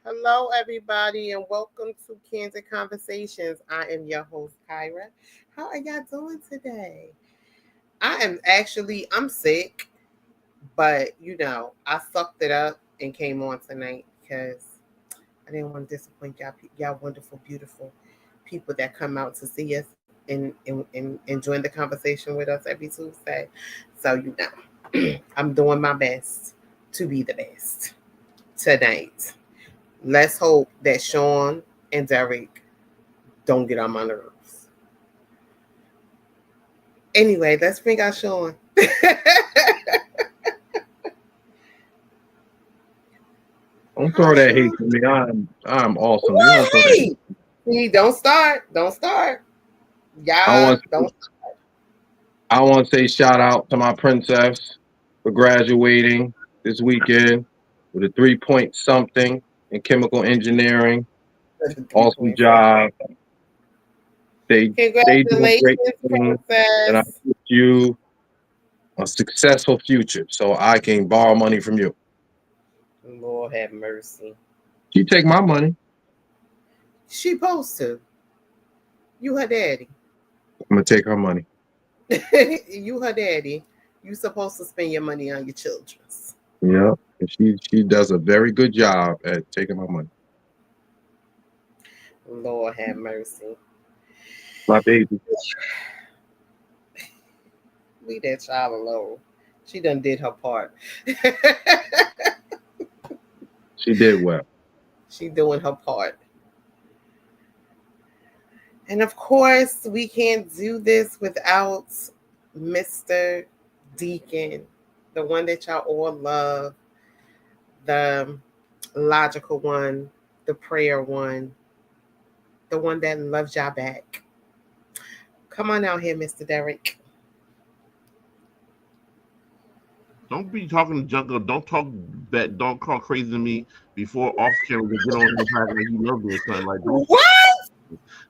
Hello, everybody, and welcome to Candid Conversations. I am your host, Kyra. How are y'all doing today? I'm sick, but I sucked it up and came on tonight because I didn't want to disappoint y'all wonderful, beautiful people that come out to see us and join the conversation with us every Tuesday. So, I'm doing my best to be the best tonight. Let's hope that Sean and Derek don't get on my nerves. Anyway, let's bring out Sean. Don't Hi, throw that hate Sean. to me. I'm awesome. You don't throw that hate. What? See, don't start. Don't start. I Y'all, want don't. I want to say shout out to my princess for graduating this weekend with a 3 point something in chemical engineering. Three Awesome points. job. They doing Congratulations, great things, and I princess. wish you a successful future so I can borrow money from you. Lord have mercy. You take my money. She supposed to. You her daddy. I'm gonna take her money. You her daddy. You supposed to spend your money on your children's. Yeah, and she does a very good job at taking my money. Lord have mercy. My baby. Leave that child alone. She done did her part. She did well. She doing her part. And of course, we can't do this without Mr. Deacon, the one that y'all all love, the logical one, the prayer one, the one that loves y'all back. Come on out here, Mr. Derek. Don't be talking to Jungle. Don't talk that. Don't talk crazy to me before off camera. To get on here and act like you love me or something like. Don't What?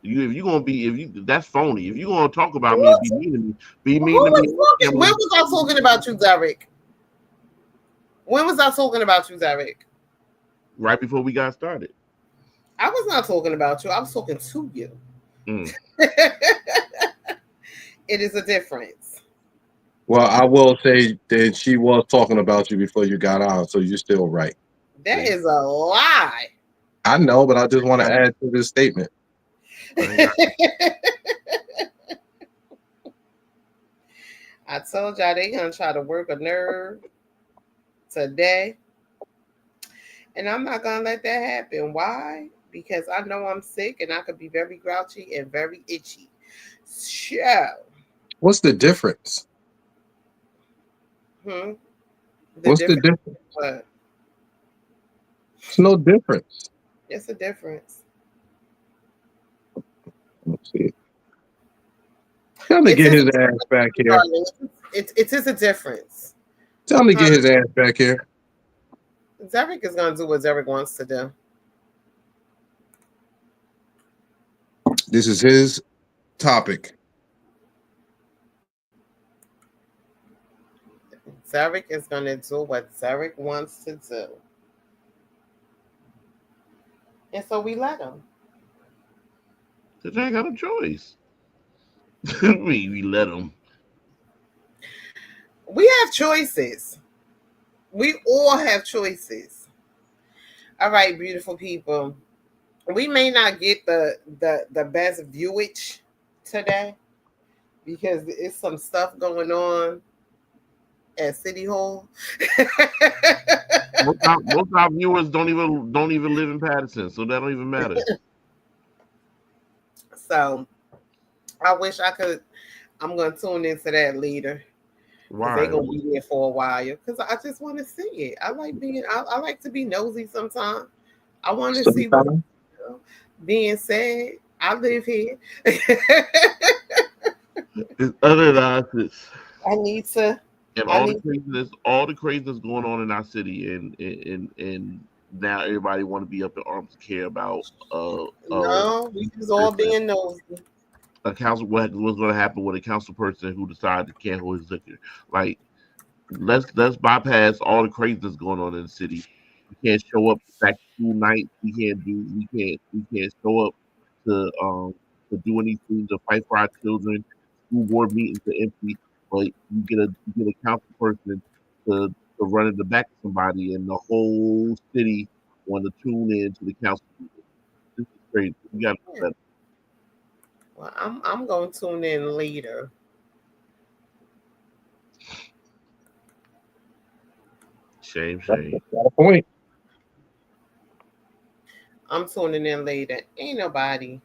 you if you gonna be if you that's phony. If you gonna talk about me and What? be mean to me, be Who mean to me was off talking? When camera. was I talking about you, Derek? When was I talking about you, Derek? Right before we got started. I was not talking about you. I was talking to you. Mm. It is a difference. Well, I will say that she was talking about you before you got on, so you're still right. That See, is a lie. I know, but I just want to add to this statement. I ain't got I told y'all they gonna try to work a nerve today, and I'm not gonna let that happen. Why? Because I know I'm sick and I could be very grouchy and very itchy. So, What's the difference? hmm, the What's the difference. difference? What? It's no difference. It's a difference. Let's see. Tell him to It get is a his ass difference, back here. darling. It is a difference. Tell him to Huh? get his ass back here. Derek is gonna do what Derek wants to do. This is his topic. Derek is gonna do what Derek wants to do, and so we let him. because I ain't got a choice. We let them. We have choices. We all have choices. All right, beautiful people. We may not get the best viewage today because it's some stuff going on at City Hall. Most of our viewers don't even live in Patterson, so that don't even matter. So I wish I could. I'm gonna tune into that later because they're Why? gonna be there for a while. Because I just want to see it. I like being. I like to be nosy sometimes. I want to see what's Sometimes. being said. I live here. It's other nonsense. I need to. And I need. all the craziness going on in our city, and now everybody want to be up in arms to care about No, we just all person, being nosy. a council what's going to happen with a council person who decided to cancel his liquor. Like let's bypass all the craziness going on in the city. You can't show up the fact that school nights. We can't show up to do anything to fight for our children. School board meetings are empty, but you get a council person to run in the back of somebody, and the whole city want to tune in to the council meeting. This is crazy. We got to do better. Well, I'm going to tune in later. Shame. Got a point. I'm tuning in later. Ain't nobody.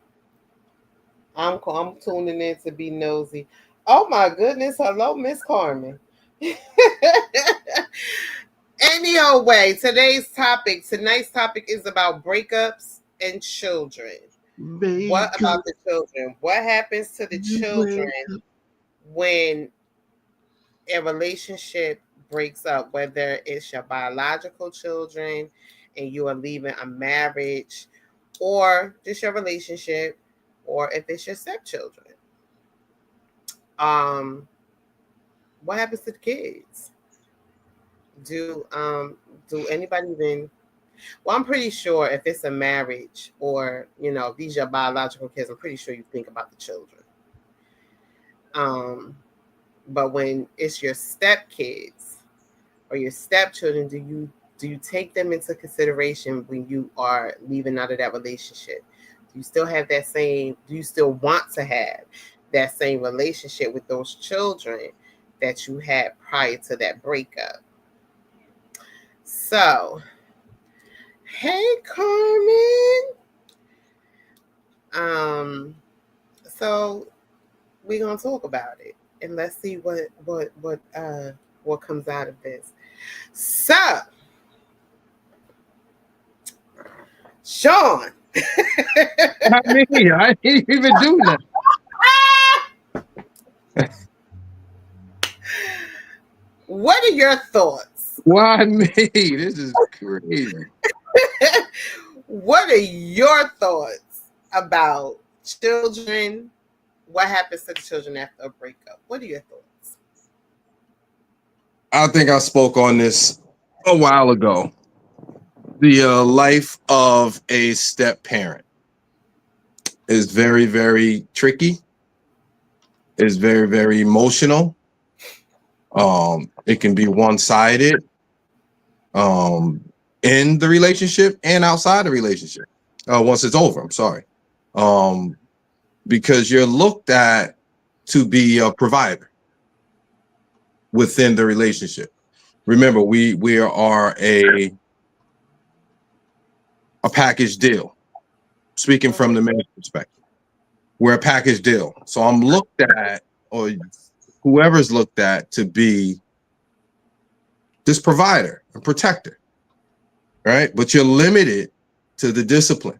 I'm tuning in to be nosy. Oh my goodness. Hello, Miss Carmen. Any old way, tonight's topic is about breakups and children. What about the children? What happens to the children when a relationship breaks up, whether it's your biological children and you are leaving a marriage, or just your relationship, or if it's your stepchildren? What happens to the kids? Do anybody even? Well, I'm pretty sure if it's a marriage or these are your biological kids, I'm pretty sure you think about the children. But when it's your stepkids or your stepchildren, do you take them into consideration when you are leaving out of that relationship? Do you still have that same? Do you still want to have that same relationship with those children that you had prior to that breakup? So, hey, Carmen. So we're gonna talk about it, and let's see what comes out of this. So, Sean. Not me. I didn't even do that. What are your thoughts? Why me? This is crazy. What are your thoughts about children? What happens to the children after a breakup? What are your thoughts? I think I spoke on this a while ago. The life of a step parent is very, very tricky. It's very, very emotional. It can be one-sided in the relationship and outside the relationship. Once it's over, I'm sorry. Because you're looked at to be a provider within the relationship. Remember, we are a package deal. Speaking from the man's perspective, we're a package deal. So I'm looked at, or whoever's looked at, to be this provider and protector, right? But you're limited to the discipline.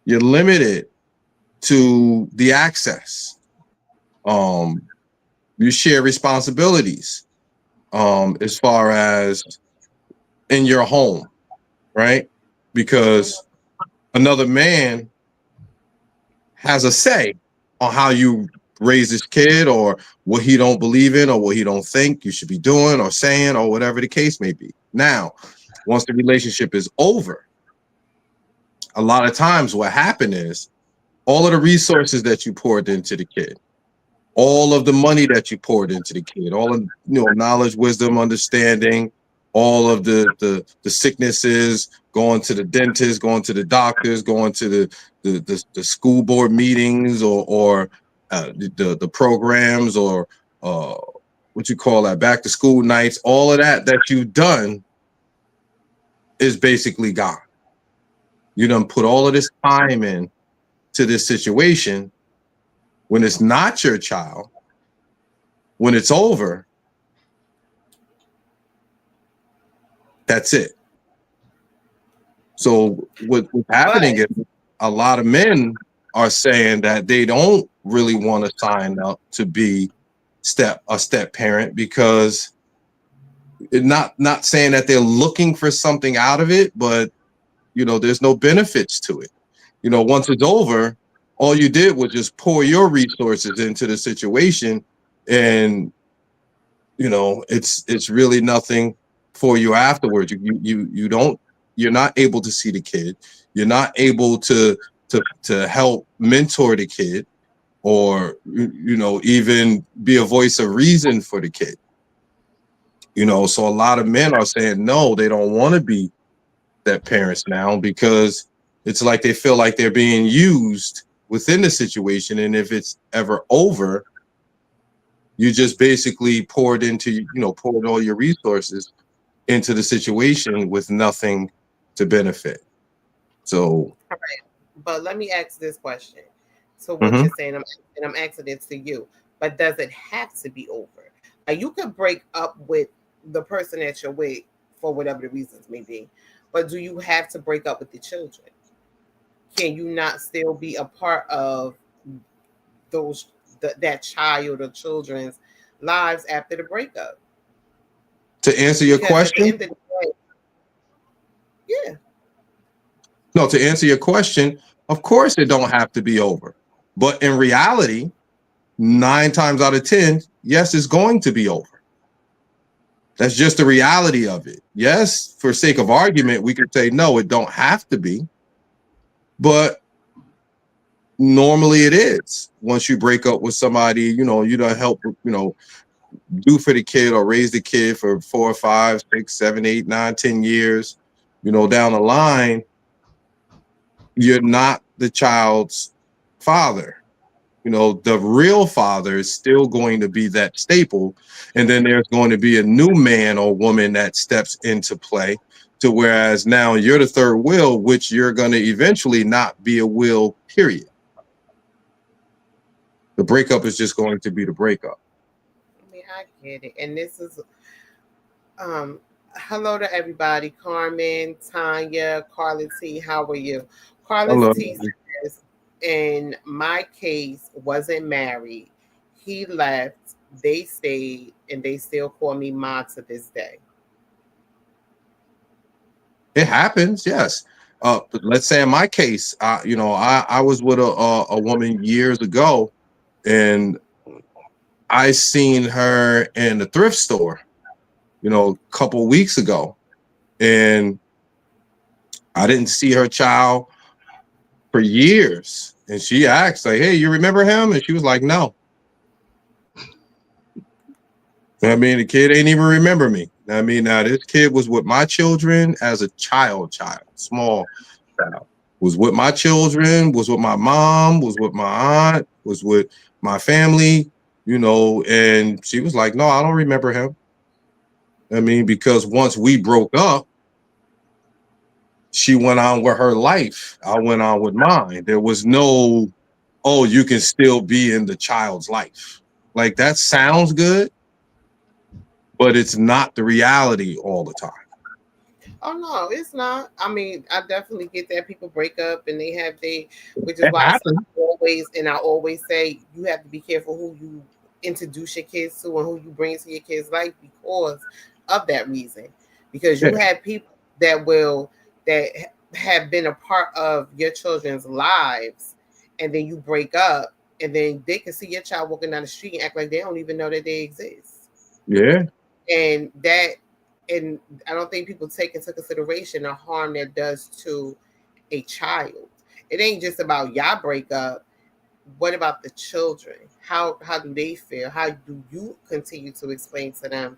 You're limited to the access. You share responsibilities as far as in your home, right? Because another man has a say on how you raise this kid, or what he don't believe in, or what he don't think you should be doing or saying, or whatever the case may be. Now, once the relationship is over, a lot of times what happened is all of the resources that you poured into the kid, all of the money that you poured into the kid, all of knowledge, wisdom, understanding, all of the sicknesses, going to the dentist, going to the doctors, going to the school board meetings, or the programs, or what you call that, back to school nights, all of that you've done is basically gone. You done put all of this time in to this situation. When it's not your child, when it's over, that's it. So what's happening is a lot of men are saying that they don't really want to sign up to be a step parent, because not saying that they're looking for something out of it, but there's no benefits to it. Once it's over, all you did was just pour your resources into the situation, and it's really nothing for you afterwards. You you're not able to see the kid. You're not able to help mentor the kid, or even be a voice of reason for the kid. So a lot of men are saying no, they don't want to be that parents now, because it's like they feel like they're being used within the situation, and if it's ever over, you just basically poured all your resources into the situation with nothing to benefit. So, but let me ask this question. So what Mhm. you're saying, I'm asking it to you, but does it have to be over? You could break up with the person that you're with for whatever the reasons may be, but do you have to break up with the children? Can you not still be a part of that child or children's lives after the breakup? To answer your Because at the question, end of the day, yeah. no, to answer your question, of course it don't have to be over. But in reality, 9 times out of 10, yes, it's going to be over. That's just the reality of it. Yes, for sake of argument, we could say no, it don't have to be. But normally it is. Once you break up with somebody, you don't help, do for the kid or raise the kid for 4 or 5, 6, 7, 8, 9, 10 years, down the line, you're not the child's father. The real father is still going to be that staple. And then there's going to be a new man or woman that steps into play, to whereas now you're the third wheel, which you're going to eventually not be a wheel, period. The breakup is just going to be the breakup. I mean, I get it. And this is hello to everybody. Carmen, Tanya, Carla T, how are you? Carla Hello. T says, in my case, wasn't married. He left, they stayed, and they still call me Ma to this day. It happens, yes. But let's say in my case, I was with a woman years ago, and I seen her in the thrift store, a couple weeks ago, and I didn't see her child for years. And she asked, like, "Hey, you remember him?" And she was like, "No." I mean, the kid ain't even remember me. I mean, now this kid was with my children as a child, small child. Was with my children, was with my mom, was with my aunt, was with my family, and she was like, "No, I don't remember him." I mean, because once we broke up, she went on with her life. I went on with mine. There was no, "Oh, you can still be in the child's life." Like, that sounds good, but it's not the reality all the time. Oh no, it's not. I mean, I definitely get that people break up and they have which is It why happens. I always say you have to be careful who you introduce your kids to and who you bring into your kids' life because of that reason. Because you Yeah. have people that have been a part of your children's lives, and then you break up, and then they can see your child walking down the street and act like they don't even know that they exist. Yeah. And I don't think people take into consideration the harm that does to a child. It ain't just about y'all break up. What about the children? How do they feel? How do you continue to explain to them,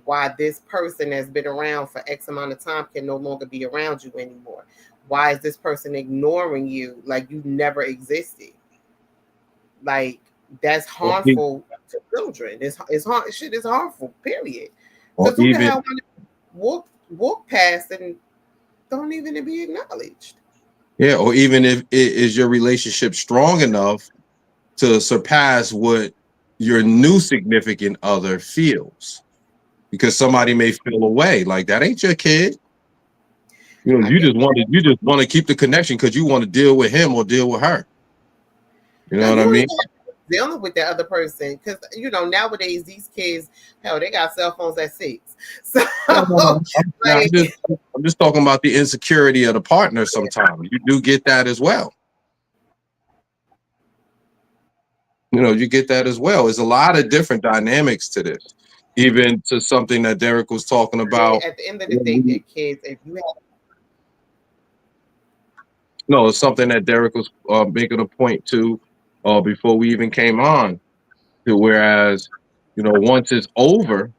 why this person that's been around for X amount of time can no longer be around you anymore? Why is this person ignoring you like you never existed? Like, that's Or, e- harmful to children. It's shit is harmful, period. or Because who the even hell want to walk past and don't even be acknowledged? Yeah, or even if is your relationship strong enough to surpass what your new significant other feels, because somebody may feel away like that ain't your kid. I You get just want to keep the connection because you want to deal with him or deal with her. You know now what you I don't mean? even have to dealing with the other person because nowadays these kids, hell, they got cell phones at 6. So No. Now, like, I'm just talking about the insecurity of the partner. Sometimes you do get that as well. You get that as well. There's a lot of different dynamics to this. even to something that Derek was talking about. At the end of the day, they're kids. If you have No, it's something that Derek was making a point to before we even came on. To whereas, once it's over,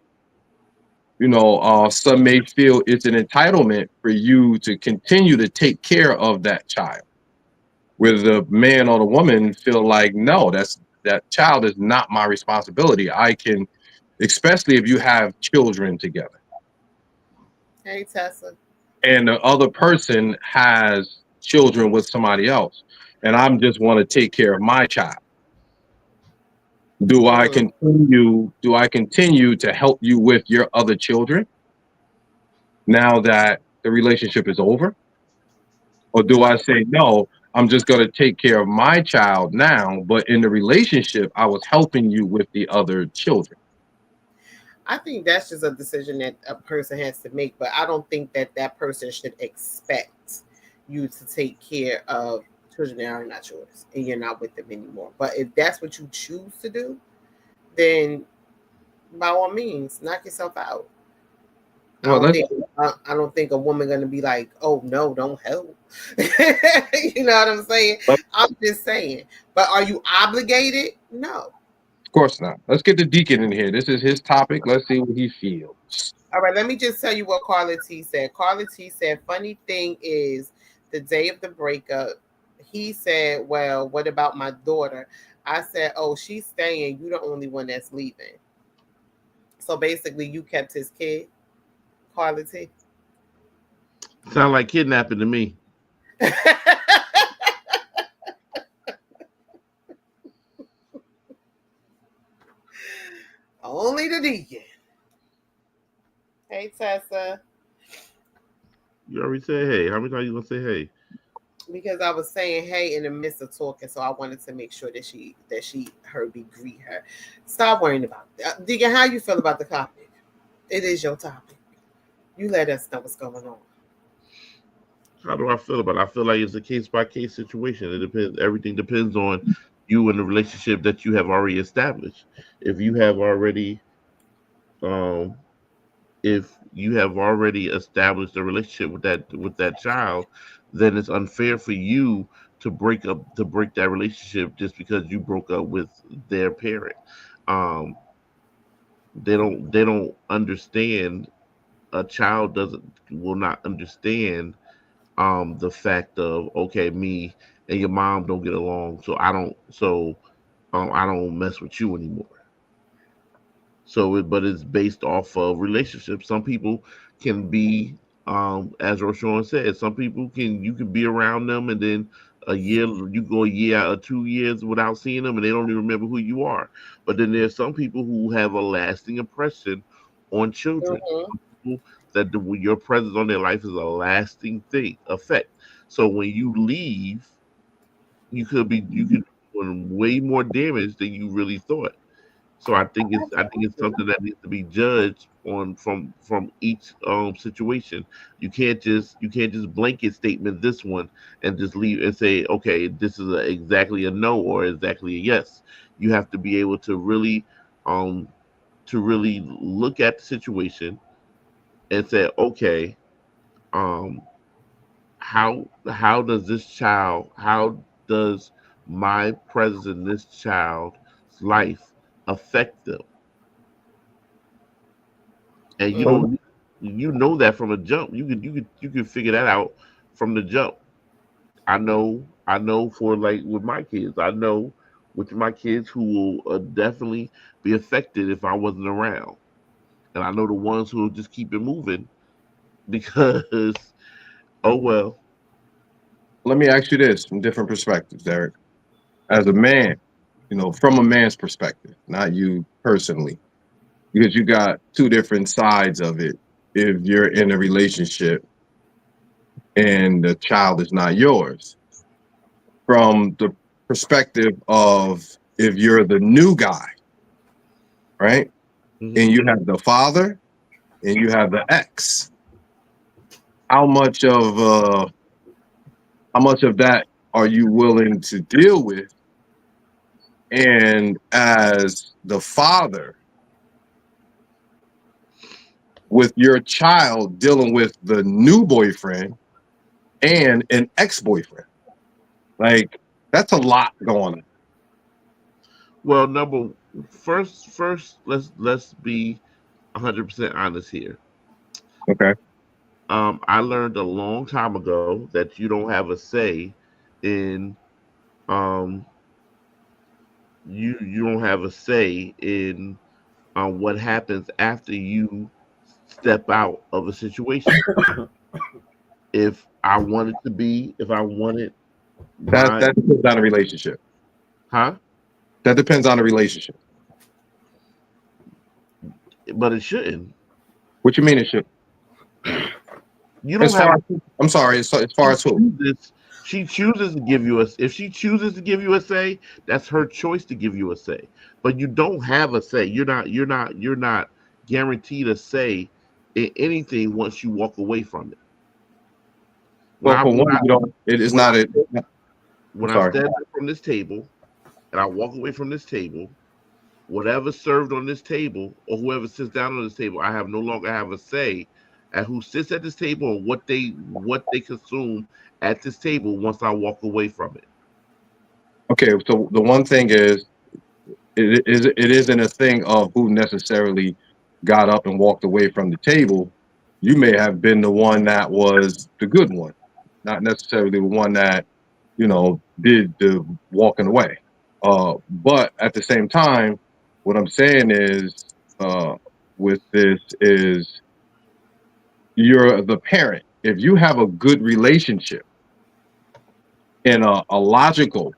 some may feel it's an entitlement for you to continue to take care of that child. Where the man or the woman feel like, no, that child is not my responsibility. I can, especially if you have children together. Hey Tessa. And the other person has children with somebody else, and I'm just want to take care of my child. Do I continue to help you with your other children now that the relationship is over? Or do I say, no, I'm just going to take care of my child now, but in the relationship, I was helping you with the other children? I think that's just a decision that a person has to make, but I don't think that person should expect you to take care of children that are not yours and you're not with them anymore. But if that's what you choose to do, then by all means, knock yourself out. Well, I don't think a woman gonna be like, oh no, don't help. You know what I'm saying? I'm just saying. But are you obligated? No. Of course not. Let's get the deacon in here. This is his topic. Let's see what he feels. All right, let me just tell you what Carla T said. Carla T said, funny thing is, the day of the breakup, he said, well, what about my daughter? I said, oh, she's staying. You're the only one that's leaving. So basically, you kept his kid, Carla T. Sound like kidnapping to me. Only the deacon. Hey, Tessa. You already said hey. How many times you gonna say hey? Because I was saying hey in the midst of talking, so I wanted to make sure that she heard me greet her. Stop worrying about that. Deacon, how you feel about the topic? It is your topic. You let us know what's going on. How do I feel about it? I feel like it's a case by case situation. It depends. Everything depends on you and the relationship that you have already established. If you have already, um, if you have already established a relationship with that child, then it's unfair for you to break that relationship just because you broke up with their parent. Um, they don't understand. A child doesn't will not understand the fact of, okay, me and your mom don't get along, so I don't mess with you anymore. But it's based off of relationships. Some people can be, as Roshan said, some people you can be around them, and then you go a year or 2 years without seeing them, and they don't even remember who you are. But then there's some people who have a lasting impression on children. Mm-hmm. That your presence on their life is a lasting effect. So when you leave, you could do way more damage than you really thought. So I think it's something that needs to be judged on from each situation. You can't just blanket statement this one and just leave and say, okay, this is exactly a no or exactly a yes. You have to be able um to really look at the situation and say, okay, um how does my presence in this child's life affect them? And you know that from a jump. You could figure that out from the jump. I know for like with my kids, I know with my kids who will definitely be affected if I wasn't around, and I know the ones who will just keep it moving because oh well. Let me ask you this from different perspectives, Derek. As a man, from a man's perspective, not you personally, because you got two different sides of it. If you're in a relationship and the child is not yours, from the perspective of if you're the new guy, right? Mhm. And you have the father and you have the ex, how much of that are you willing to deal with? And as the father, with your child dealing with the new boyfriend and an ex-boyfriend. Like, that's a lot going on. Well, first, let's be 100% honest here. Okay. I learned a long time ago that you don't have a say in um you don't have a say in what happens after you step out of a situation. If I wanted my, That depends on a relationship. huh? That depends on the relationship. But it shouldn't. What you mean it should? You As don't have. far I'm sorry, as far She as who? chooses. She chooses to give you a. If she chooses to give you a say, that's her choice to give you a say. But you don't have a say. You're not guaranteed a say in anything once you walk away from it. When Well, I for when one, I you don't. It is when I not a. I'm when I sorry. stand up from this table and I walk away from this table, whatever served on this table or whoever sits down on this table, I have no longer have a say at who sits at this table and what they consume at this table once I walk away from it. Okay, so the one thing is, it isn't a thing of who necessarily got up and walked away from the table. You may have been the one that was the good one, not necessarily the one that did the walking away. But at the same time, what I'm saying is, uh, with this is you're the parent. If you have a good relationship and a logical,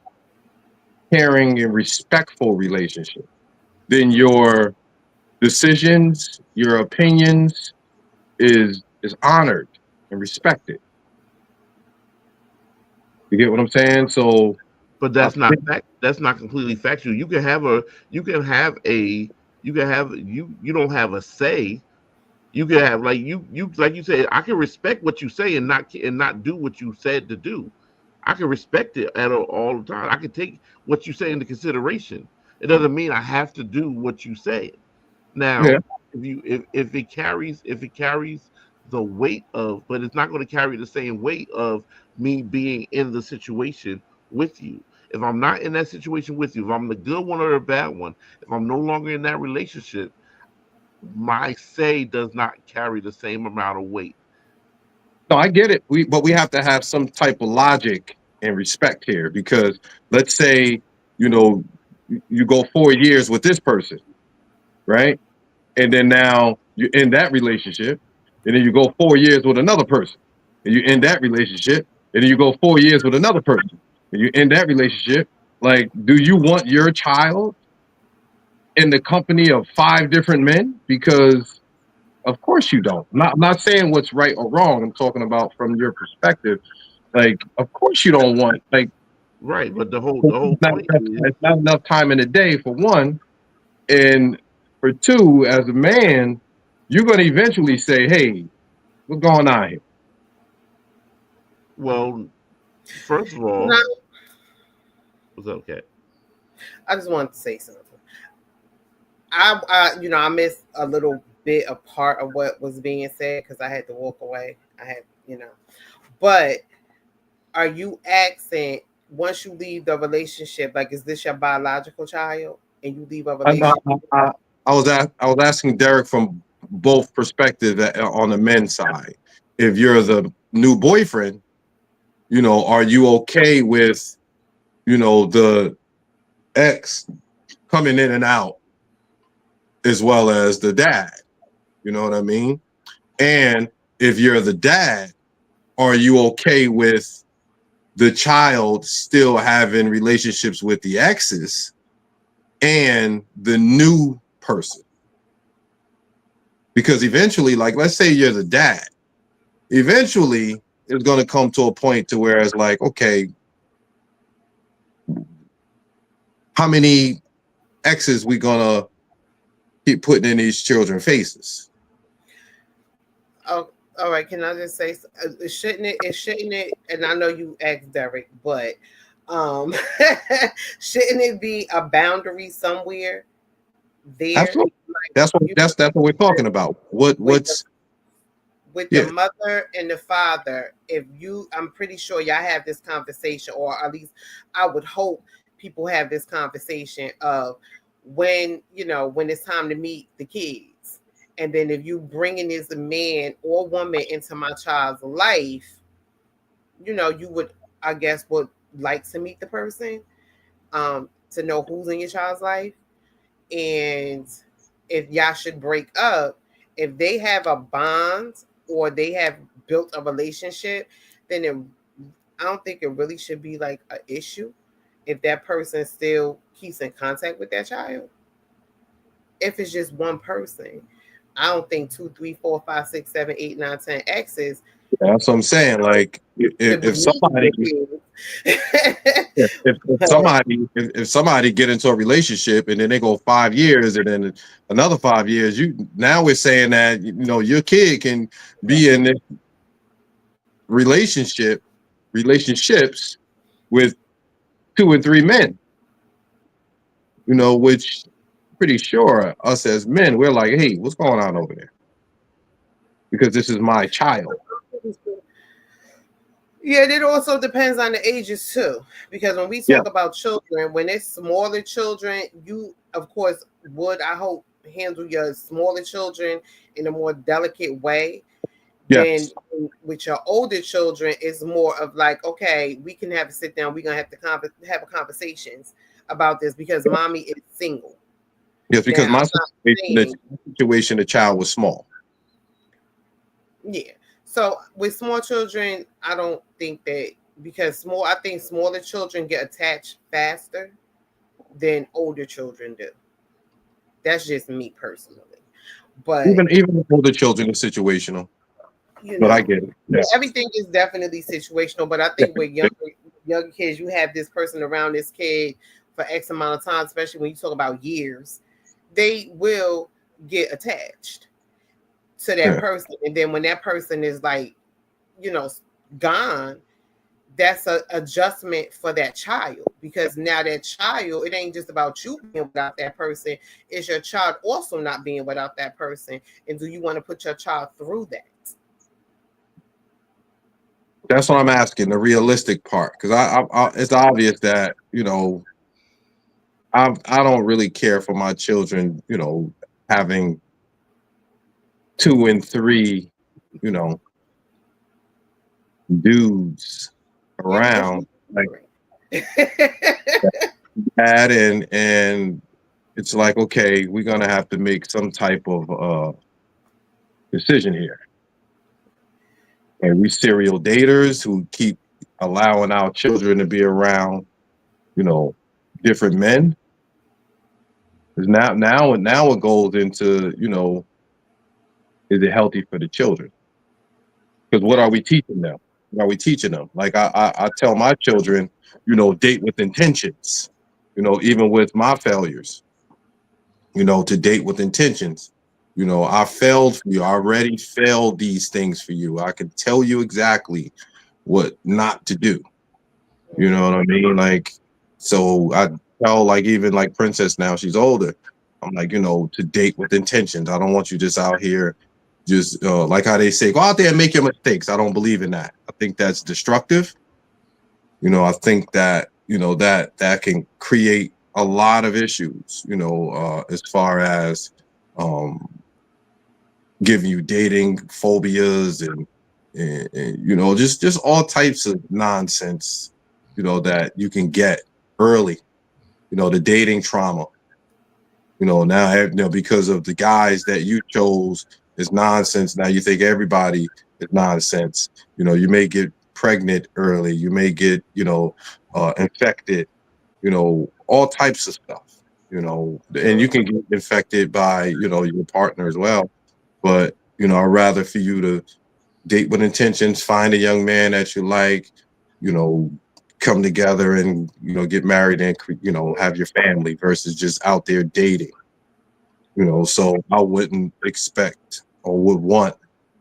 caring, and respectful relationship, then your decisions, your opinions is honored and respected. You get what I'm saying? So But I that's not think, fact. That's not completely factual. You can have a you can have you don't have a say. You can have you like you said. I can respect what you say and not do what you said to do. I can respect it at all the time. I can take what you say into consideration. It doesn't mean I have to do what you say. yeah. Now, if it carries the weight of, but it's not going to carry the same weight of me being in the situation with you. If I'm not in that situation with you, if I'm the good one or the bad one, if I'm no longer in that relationship, my say does not carry the same amount of weight. No, I get it. But we have to have some type of logic and respect here, because let's say, you know, you go 4 years with this person, right? And then now you're in that relationship, and then you go 4 years with another person, and you end that relationship, and then you go 4 years with another person, and you end that relationship. Like, do you want your child in the company of 5 different men? Because of course you don't. I'm not saying what's right or wrong. I'm talking about from your perspective. Like, of course you don't want, like, Right, but the whole it's not, point is it's not enough time in the day, for one. And for two, as a man, you're going to eventually say, hey, what's going on here? well, first of No, all, what's up, Cat? I just wanted to say something. I missed a little bit of part of what was being said because I had to walk away. But are you asking, once you leave the relationship, like, is this your biological child and you leave a I, I, relationship? I, I was asking Derek from both perspectives, on the men's side. If you're the new boyfriend, are you okay with, the ex coming in and out as well as the dad? You know what I mean? And if you're the dad, are you okay with the child still having relationships with the exes and the new person? Because eventually, like, let's say you're the dad, eventually it's going to come to a point to where it's like, okay, how many exes we gonna keep putting in these children's faces? Oh, all right. Can I just say, shouldn't it? Shouldn't it? And I know you asked Derek, but um, shouldn't it be a boundary somewhere there? Absolutely. That's what you that's what we're talking about. with What's with the yeah. mother and the father, if you, I'm pretty sure y'all have this conversation, or at least I would hope people have this conversation of when, when it's time to meet the kids. And then if you bringing this man or woman into my child's life, you would, I guess, would like to meet the person, to know who's in your child's life. And if y'all should break up, if they have a bond or they have built a relationship, then I don't think it really should be like an issue if that person still keeps in contact with that child. If it's just one person, I don't think 2, 3, 4, 5, 6, 7, 8, 9, 10 exes That's what I'm saying. Like should be if somebody meeting the kids. if somebody get into a relationship and then they go 5 years and then another 5 years, now we're saying that your kid can be in this relationships with 2 and 3 men, which pretty sure us as men, we're like, hey, what's going on over there? Because this is my child. Yeah, it also depends on the ages too. Because when we talk about children, when it's smaller children, you of course would, I hope, handle your smaller children in a more delicate way. Yes. Then with your older children, it's more of like, okay, we can have a sit down. We're gonna have to have conversations about this because mommy is single. Yes, because Now, my situation, the child was small. Yeah. So with small children, I don't think that, because I think smaller children get attached faster than older children do. That's just me personally. But even older children is situational. But I get it. Yeah. Everything is definitely situational. But I think with younger kids, you have this person around this kid for X amount of time, especially when you talk about years, they will get attached to that person. And then when that person is like, gone, that's an adjustment for that child, because now that child, it ain't just about you being without that person, it's your child also not being without that person. And do you want to put your child through that? That's what I'm asking, the realistic part, because I it's obvious that I don't really care for my children having 2 and 3 dudes around like that, and it's like, okay, we're gonna have to make some type of decision here. And we serial daters who keep allowing our children to be around different men. Because now it goes into is it healthy for the children? Because what are we teaching them? What are we teaching them? Like I tell my children, date with intentions. Even with my failures, to date with intentions. I failed for you. I already failed these things for you. I can tell you exactly what not to do. You know what I mean? Like, so I tell, like, even like Princess now, she's older. I'm like, to date with intentions. I don't want you just out here, just like how they say, go out there and make your mistakes. I don't believe in that. I think that's destructive. I think that, that can create a lot of issues, as far as giving you dating phobias and just all types of nonsense, that you can get early, the dating trauma, now, because of the guys that you chose is nonsense. Now you think everybody is nonsense. You may get pregnant early. You may get, infected, all types of stuff, and you can get infected by, your partner as well. But, I'd rather for you to date with intentions, find a young man that you like, come together and, get married and, have your family versus just out there dating. So I wouldn't expect or would want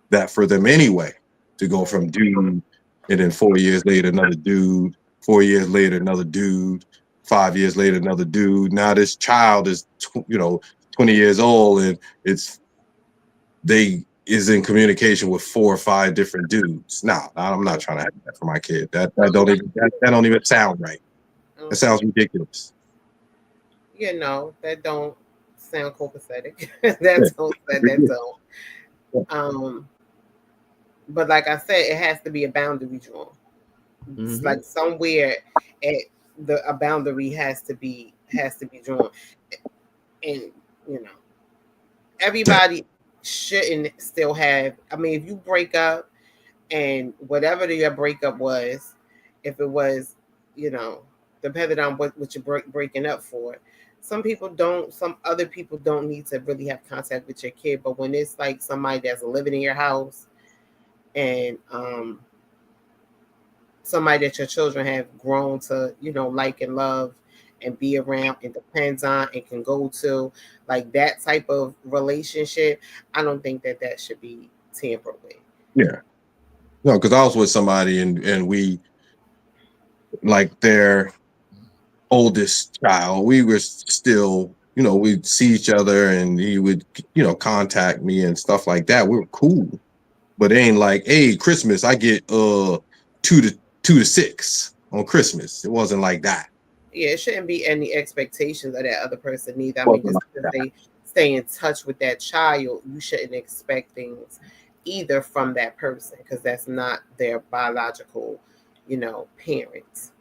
that for them anyway, to go from dude and then 4 years later, another dude, 4 years later, another dude, 5 years later, another dude. Now this child is, 20 years old and they is in communication with 4 or 5 different dudes. No, I'm not trying to have that for my kid. That don't even sound right. That sounds ridiculous. You know, that don't sound copacetic. That's that don't. But like I said, it has to be a boundary drawn. It's like somewhere a boundary has to be drawn, and you know, everybody shouldn't still have. I mean, if you break up and whatever your breakup was, if it was, you know, depending on what you're breaking up for. Some other people don't need to really have contact with your kid. But when it's like somebody that's living in your house and somebody that your children have grown to, you know, like and love and be around and depends on and can go to, like that type of relationship, I don't think that should be tampered with. Yeah. No, because I was with somebody and we, like their oldest child, we were still, you know, we'd see each other and he would, you know, contact me and stuff like that. We were cool. But it ain't like, hey, Christmas, I get 2 to 6 on Christmas. It wasn't like that. Yeah, it shouldn't be any expectations of that other person either. I mean, just because they stay in touch with that child, you shouldn't expect things either from that person because that's not their biological, you know, parents.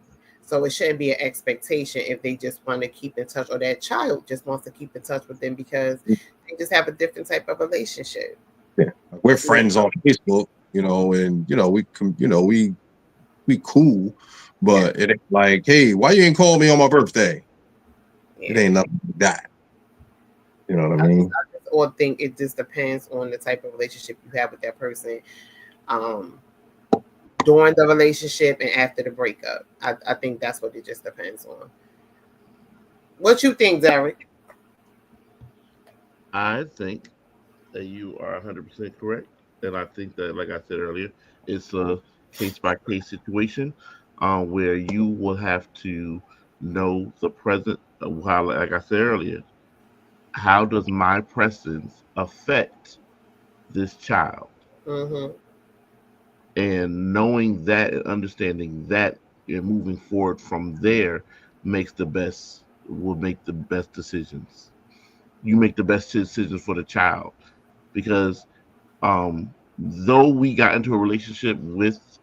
So it shouldn't be an expectation if they just want to keep in touch or that child just wants to keep in touch with them because they just have a different type of relationship. Yeah, we're friends on Facebook, you know, and you know we cool, but it ain't like, hey, why you ain't call me on my birthday? It ain't nothing like that. You know what I mean? I just all think it just depends on the type of relationship you have with that person. During the relationship and after the breakup. I think that's what it just depends on. What you think, Derek? I think that you are 100% correct. And I think that, like I said earlier, it's a case by case situation where you will have to know the present of how, like I said earlier, how does my presence affect this child? Mm-hmm. And knowing that and understanding that and moving forward from there will make the best decisions. You make the best decisions for the child because though we got into a relationship with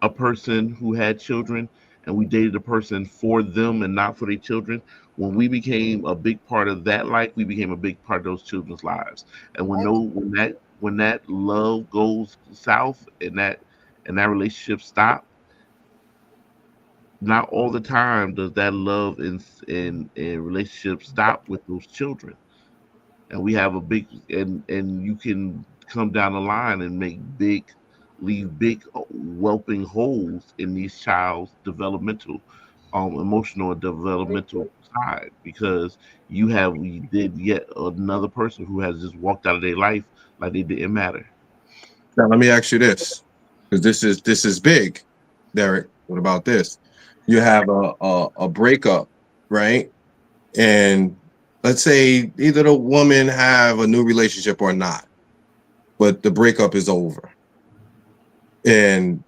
a person who had children and we dated a person for them and not for their children, when we became a big part of that life, we became a big part of those children's lives. And when that love goes south and that relationship stop, not all the time does that love and relationship stop with those children. And we have a big and you can come down the line and leave big whelping holes in these child's developmental emotional and developmental side because you did yet another person who has just walked out of their life like they didn't matter. Now let me ask you this, because this is big, Derek. What about this? You have a breakup, right? And let's say either the woman have a new relationship or not, but the breakup is over. And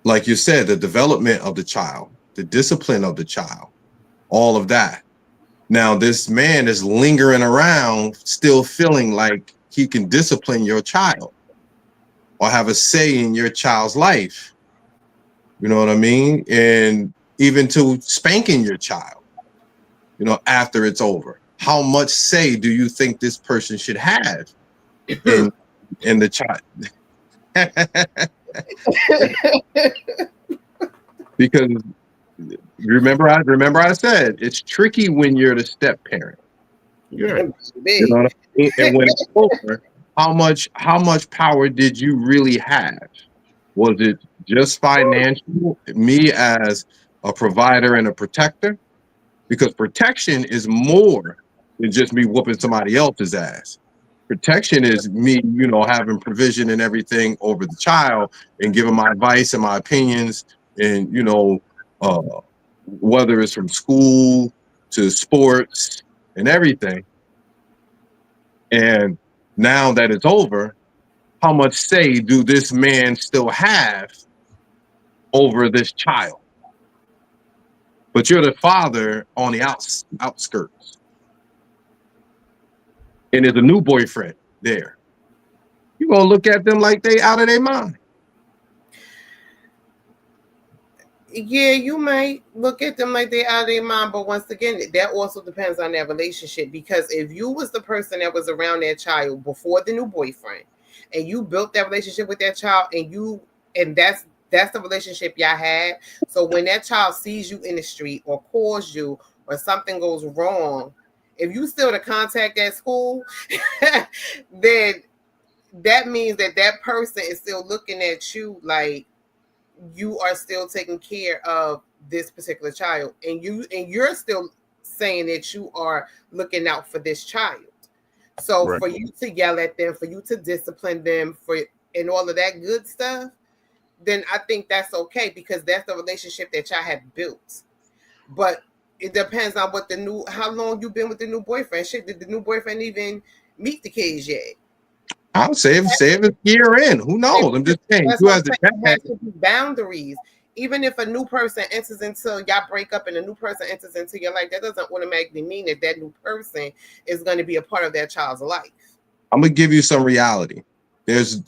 like you said, the development of the child, the discipline of the child, all of that. Now this man is lingering around, still feeling like he can discipline your child or have a say in your child's life. You know what I mean? And even to spanking your child, you know, after it's over. How much say do you think this person should have in the child? Because remember I said it's tricky when you're the step parent. Yeah. You know what I mean? And when it's over, how much power did you really have? Was it just financial? Me as a provider and a protector? Because protection is more than just me whooping somebody else's ass. Protection is me, you know, having provision and everything over the child and giving my advice and my opinions and, you know, uh, whether it's from school to sports and everything. And now that it's over, how much say do this man still have over this child? But you're the father on the outskirts, and there's a new boyfriend there. You're gonna look at them like they out of their mind. Yeah, you might look at them like they out of their mind, but once again, that also depends on their relationship. Because if you was the person that was around that child before the new boyfriend, and you built that relationship with that child, and that's the relationship y'all had. So when that child sees you in the street or calls you or something goes wrong, if you still to contact at school, then that means that person is still looking at you like you are still taking care of this particular child, and you're still saying that you are looking out for this child. So Right. for you to yell at them, for you to discipline them, and all of that good stuff, then I think that's okay, because that's the relationship that y'all have built. But it depends on how long you've been with the new boyfriend. Shit, did the new boyfriend even meet the kids yet? I'll say if it's year in, who knows? I'm just saying, That's you what I'm as the saying. It dad, has to be boundaries. Even if a new person enters into y'all break up and a new person enters into your life, that doesn't automatically mean that new person is going to be a part of that child's life. I'm gonna give you some reality. There's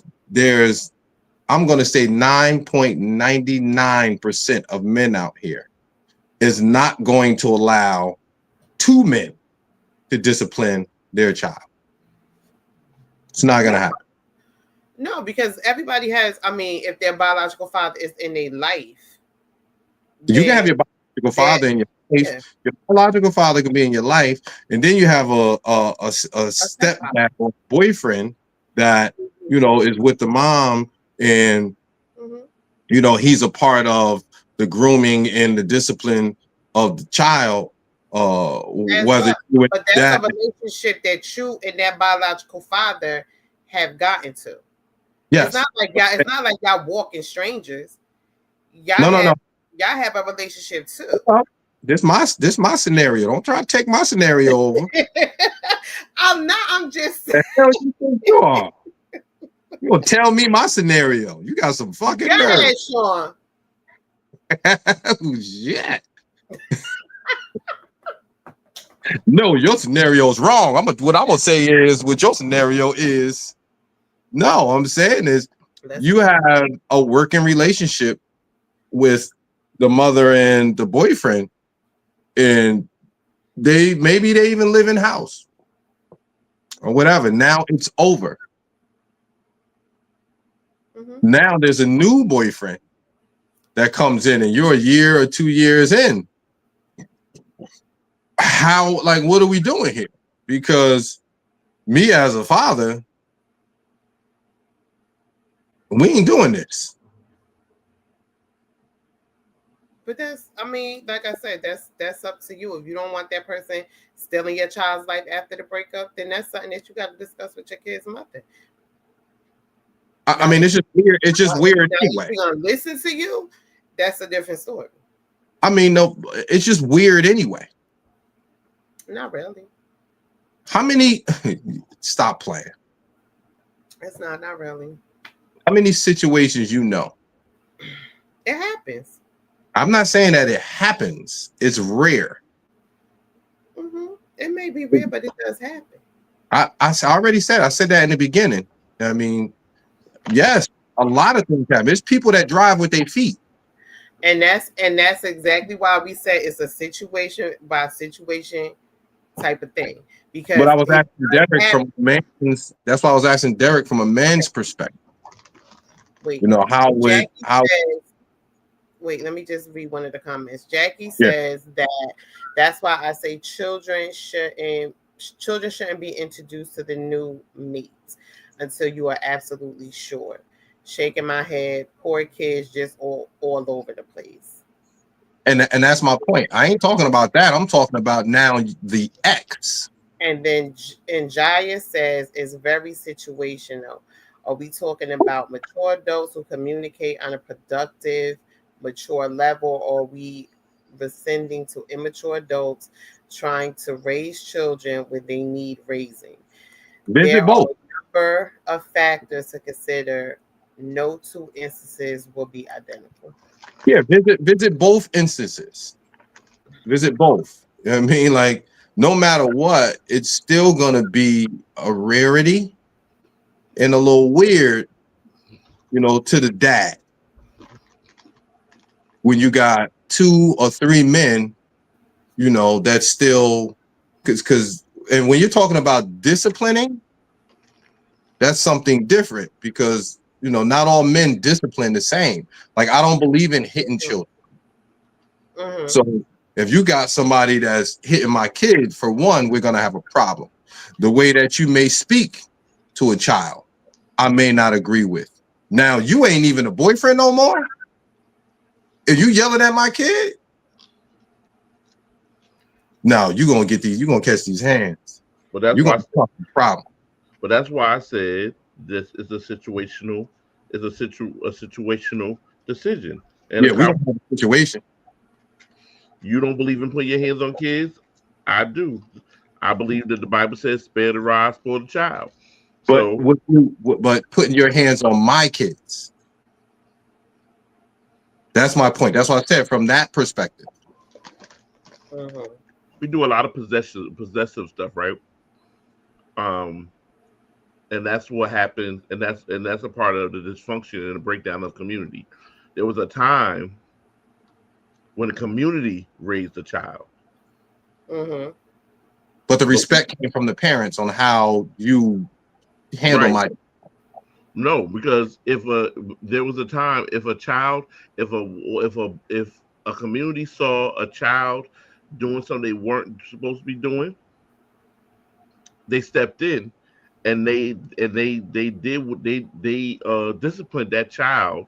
I'm gonna say 9.99% of men out here is not going to allow two men to discipline their child. It's not gonna happen. No, because everybody has. I mean, if their biological father is in their life, You can have then your biological father in your life. yeah, Your biological father can be in your life, and then you have a stepfather. stepdad or boyfriend that is with the mom, and Mhm. he's a part of the grooming and the discipline of the child. As Whether well. you and But that's a dad, relationship that you and that biological father have gotten to. It's yes, not like y'all. It's not like y'all walking strangers. Y'all no. have a relationship too. This my scenario. Don't try to take my scenario over. I'm not. I'm just. The hell you think you are? You gonna tell me my scenario? You got some fucking Go nerve. ahead, Sean. Oh, shit. No, your scenario is wrong. What I'm gonna say is what your scenario is. No, I'm saying is you have a working relationship with the mother and the boyfriend, and maybe they even live in house or whatever. Now it's over. Mm-hmm. Now there's a new boyfriend that comes in, and you're a year or 2 years in. What are we doing here? Because me as a father, we ain't doing this. But I mean, like I said, that's up to you. If you don't want that person still in your child's life after the breakup, then that's something that you got to discuss with your kid's mother. I mean, it's just weird. It's just weird anyway. If she's gonna listen to you, that's a different story. I mean, no, it's just weird anyway. Not really. How many? Stop playing. It's not really. How many situations you know? It happens. I'm not saying that it happens. It's rare. Mm-hmm. It may be rare, but it does happen. I already said. I said that in the beginning. I mean, yes, a lot of things happen. There's people that drive with their feet. And that's exactly why we said it's a situation by situation type of thing. Because But I was asking Derek from a man's. That's why I was asking Derek from a man's perspective. Wait, wait, let me just read one of the comments. Jackie says that's why I say children shouldn't be introduced to the new mate until you are absolutely sure. Shaking my head, poor kids just all over the place. And that's my point. I ain't talking about that. I'm talking about now the ex. And then Jaya says it's very situational. Are we talking about mature adults who communicate on a productive, mature level, or are we descending to immature adults trying to raise children when they need raising? Visit There are both. a number of factors to consider. No two instances will be identical. Yeah, visit both instances. Visit both. You know what I mean? Like, no matter what, it's still gonna be a rarity and a little weird, to the dad when you got 2 or 3 men, that's still because and when you're talking about disciplining, that's something different because not all men discipline the same. Like, I don't believe in hitting children. Mm-hmm. So if you got somebody that's hitting my kid, for one, we're gonna have a problem. The way that you may speak to a child, I may not agree with. Now, you ain't even a boyfriend no more. If you yelling at my kid, no, you're gonna catch these hands. But that's You're why. gonna cause a problem. But that's why I said this is a situational, a situational decision. And Yeah, we don't have a situation. you don't believe in putting your hands on kids? I do. I believe that the Bible says, "Spare the rod, spoil the child." But So but putting your hands on my kids. That's my point. That's what I said from that perspective. Mm-hmm. we do a lot of possessive stuff, right? Um, and that's what happens, and that's a part of the dysfunction and the breakdown of community. There was a time when the community raised a child. Mm-hmm. But the respect came from the parents on how you handle Right. my. No, because there was a time if a child, if a community saw a child doing something they weren't supposed to be doing, they stepped in and they did what they disciplined that child.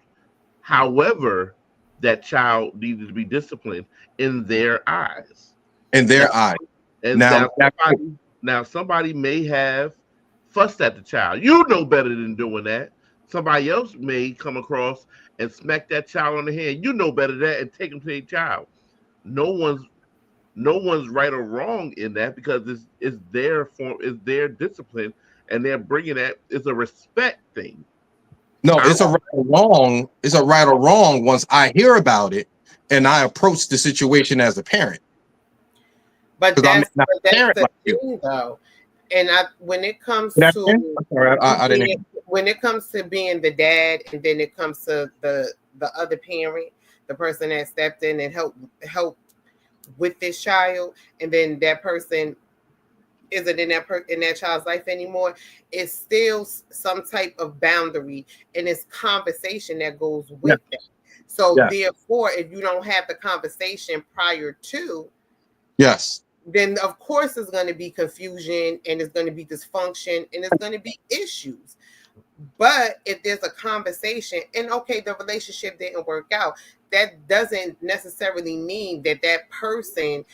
However, that child needed to be disciplined in their eyes. In their eyes. And now somebody may have fussed at the child. You know better than doing that. Somebody else may come across and smack that child on the head. You know better than that and take them to their child. No one's right or wrong in that because it's their form, it's their discipline, and they're bringing that. It's a respect thing. No, it's a right or wrong. It's a right or wrong once I hear about it and I approach the situation as a parent. But that's not a parent the like thing, you. though. And when it comes I'm to sorry, I didn't. when it comes to being the dad, and then it comes to the other parent, the person that stepped in and helped with this child, and then that person isn't in that child's life anymore, it's still some type of boundary, and it's conversation that goes with that. So therefore, if you don't have the conversation prior to, yes, then of course there's going to be confusion, and there's going to be dysfunction, and there's going to be issues. But if there's a conversation, and okay, the relationship didn't work out, that doesn't necessarily mean that person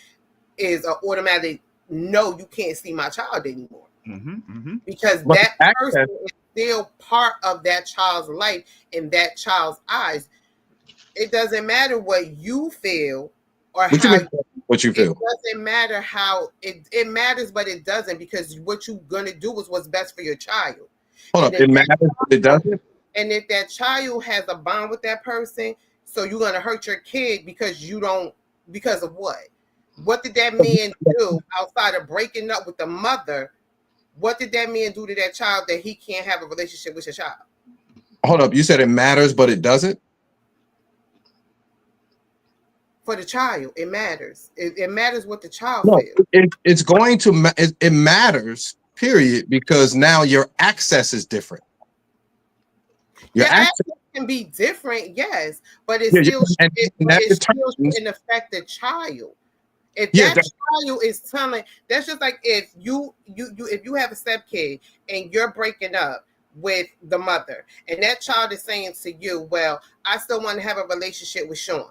is an automatic no, you can't see my child anymore. Because that person is still part of that child's life in that child's eyes. It doesn't matter what you feel or what you feel. It doesn't matter how it matters, but it doesn't, because what you're gonna do is what's best for your child. Hold up, it matters, but it doesn't. And if that child has a bond with that person, so you're gonna hurt your kid because of what? What did that man do outside of breaking up with the mother? What did that man do to that child that he can't have a relationship with your child? Hold up, you said it matters, but it doesn't? For the child, it matters. It matters what the child feels. It's going to it matters, period, because now your access is different. Your access can be different, yes, but it still shouldn't affect the child. If that child is telling, that's just like if you have a stepkid and you're breaking up with the mother, and that child is saying to you, well, I still want to have a relationship with Sean.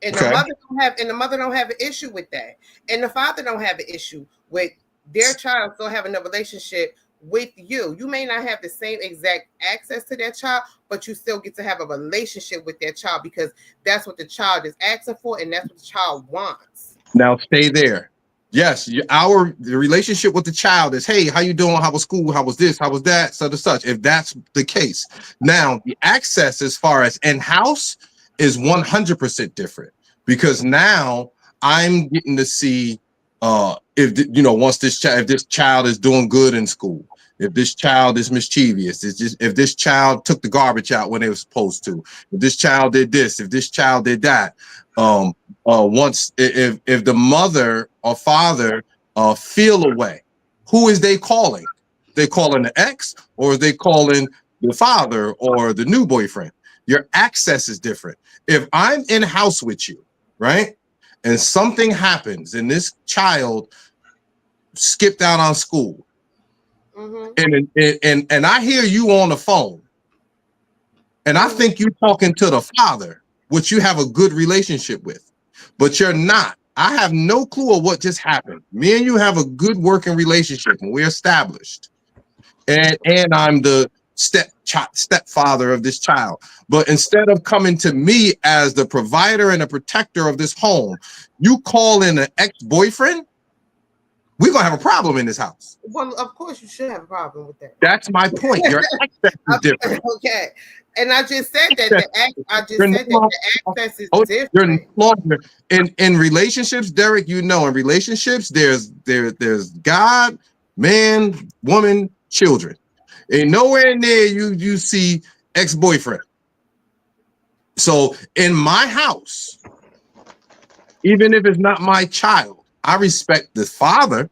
And the mother don't have an issue with that. And the father don't have an issue with their child still having a relationship with you. You may not have the same exact access to that child, but you still get to have a relationship with that child because that's what the child is asking for and that's what the child wants. Now stay there. Yes, the relationship with the child is, hey, how you doing? How was school? How was this? How was that? Such and such. If that's the case, now the access as far as in-house is 100% different, because now I'm getting to see once if this child is doing good in school, if this child is mischievous, if this child took the garbage out when they were supposed to, if this child did this, if this child did that. Once if the mother or father feel away, who is they calling? They calling the ex, or is they calling the father or the new boyfriend? Your access is different. If I'm in house with you, right, and something happens and this child skipped out on school, and I hear you on the phone, and I think you're talking to the father, which you have a good relationship with, but you're not. I have no clue of what just happened. Me and you have a good working relationship, and we're established. And I'm the stepfather of this child. But instead of coming to me as the provider and the protector of this home, you call in an ex-boyfriend, we're gonna have a problem in this house. Well, of course you should have a problem with that. That's my point. Your access is different. Okay. And I just said that the access is different. In relationships, Derek, in relationships, there's God, man, woman, children. And nowhere in there you see ex-boyfriend. So in my house, even if it's not my child, I respect the father.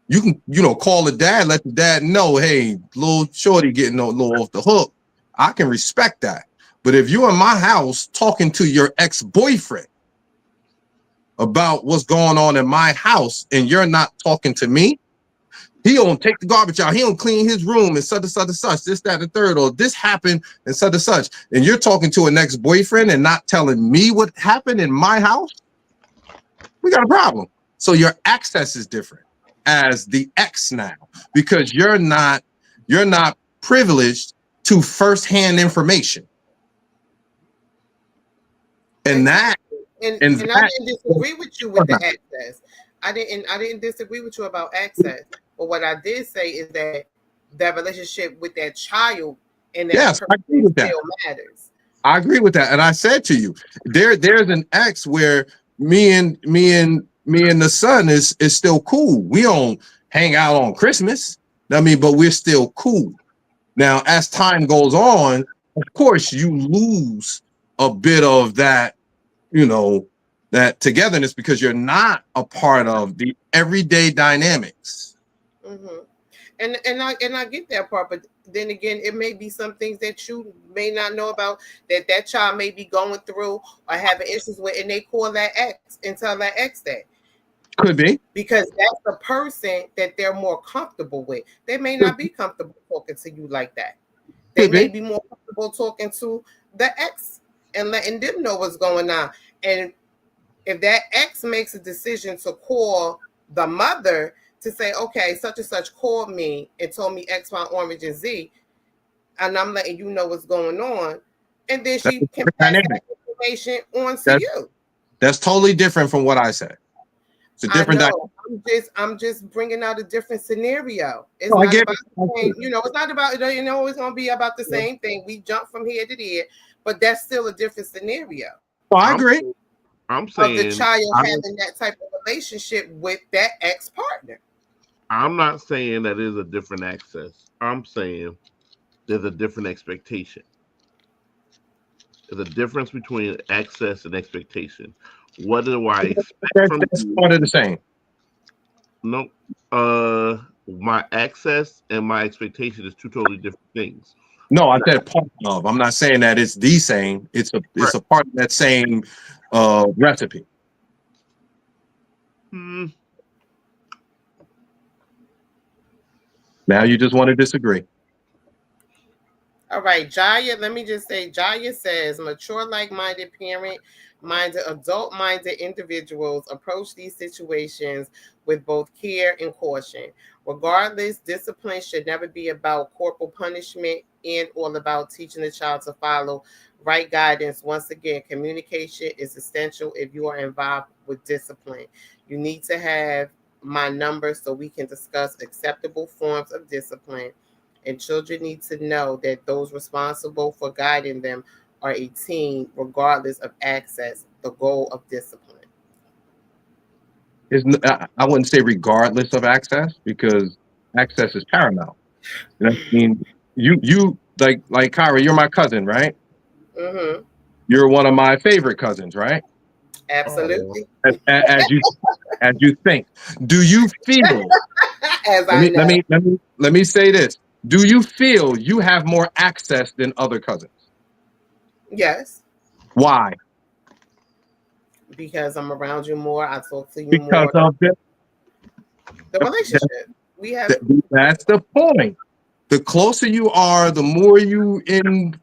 You can, call the dad, let the dad know, hey, little shorty getting a little off the hook. I can respect that. But if you're in my house talking to your ex-boyfriend about what's going on in my house and you're not talking to me, he don't take the garbage out, he don't clean his room and such and such and such, this, that, and the third, or this happened and such and such, and you're talking to an ex-boyfriend and not telling me what happened in my house, we got a problem. So your access is different as the ex now, because you're not privileged to firsthand information. And that I didn't disagree with you with the access. I didn't disagree with you about access. But what I did say is that relationship with that child and that yes, I agree with that. Still matters. I agree with that. And I said to you, there's an ex where me and the son is still cool. We don't hang out on Christmas. But we're still cool. Now, as time goes on, of course, you lose a bit of that, that togetherness, because you're not a part of the everyday dynamics. Mm-hmm. And I get that part, but then again, it may be some things that you may not know about that child may be going through or having issues with, and they call that ex and tell that ex that. Could be. Because that's the person that they're more comfortable with. They may not be comfortable talking to you like that. They may be more comfortable talking to the ex and letting them know what's going on. And if that ex makes a decision to call the mother to say, okay, such and such called me and told me X, Y, orange, and Z, and I'm letting you know what's going on, and then she can pass that information on to you. That's totally different from what I said. It's a different dynamic. I'm just bringing out a different scenario. It's not about the same, it's not about, it's going to be about the same thing. We jump from here to there, but that's still a different scenario. Well, I agree. I'm saying of the child having that type of relationship with that ex-partner. I'm not saying that is a different access. I'm saying there's a different expectation. There's a difference between access and expectation. What do I expect from that's you? Part of the same. No. My access and my expectation is two totally different things. No, I said part of. I'm not saying that it's the same. It's a part of that same recipe. Now you just want to disagree. All right, Jaya, let me just say, Jaya says, mature, like-minded, parent-minded, adult-minded individuals approach these situations with both care and caution. Regardless, discipline should never be about corporal punishment and all about teaching the child to follow right guidance. Once again, communication is essential if you are involved with discipline. You need to have my number so we can discuss acceptable forms of discipline. And children need to know that those responsible for guiding them are a team, regardless of access, the goal of discipline. I wouldn't say regardless of access, because access is paramount. You know what I mean? You like Kyra, you're my cousin, right? Mm-hmm. You're one of my favorite cousins, right? Absolutely. As you think. Do you feel As let I me let know. me let me let me say this. Do you feel you have more access than other cousins? Yes. Why? Because I'm around you more. I talk to you Because more. of The relationship. We have that's the point. The closer you are, the more you in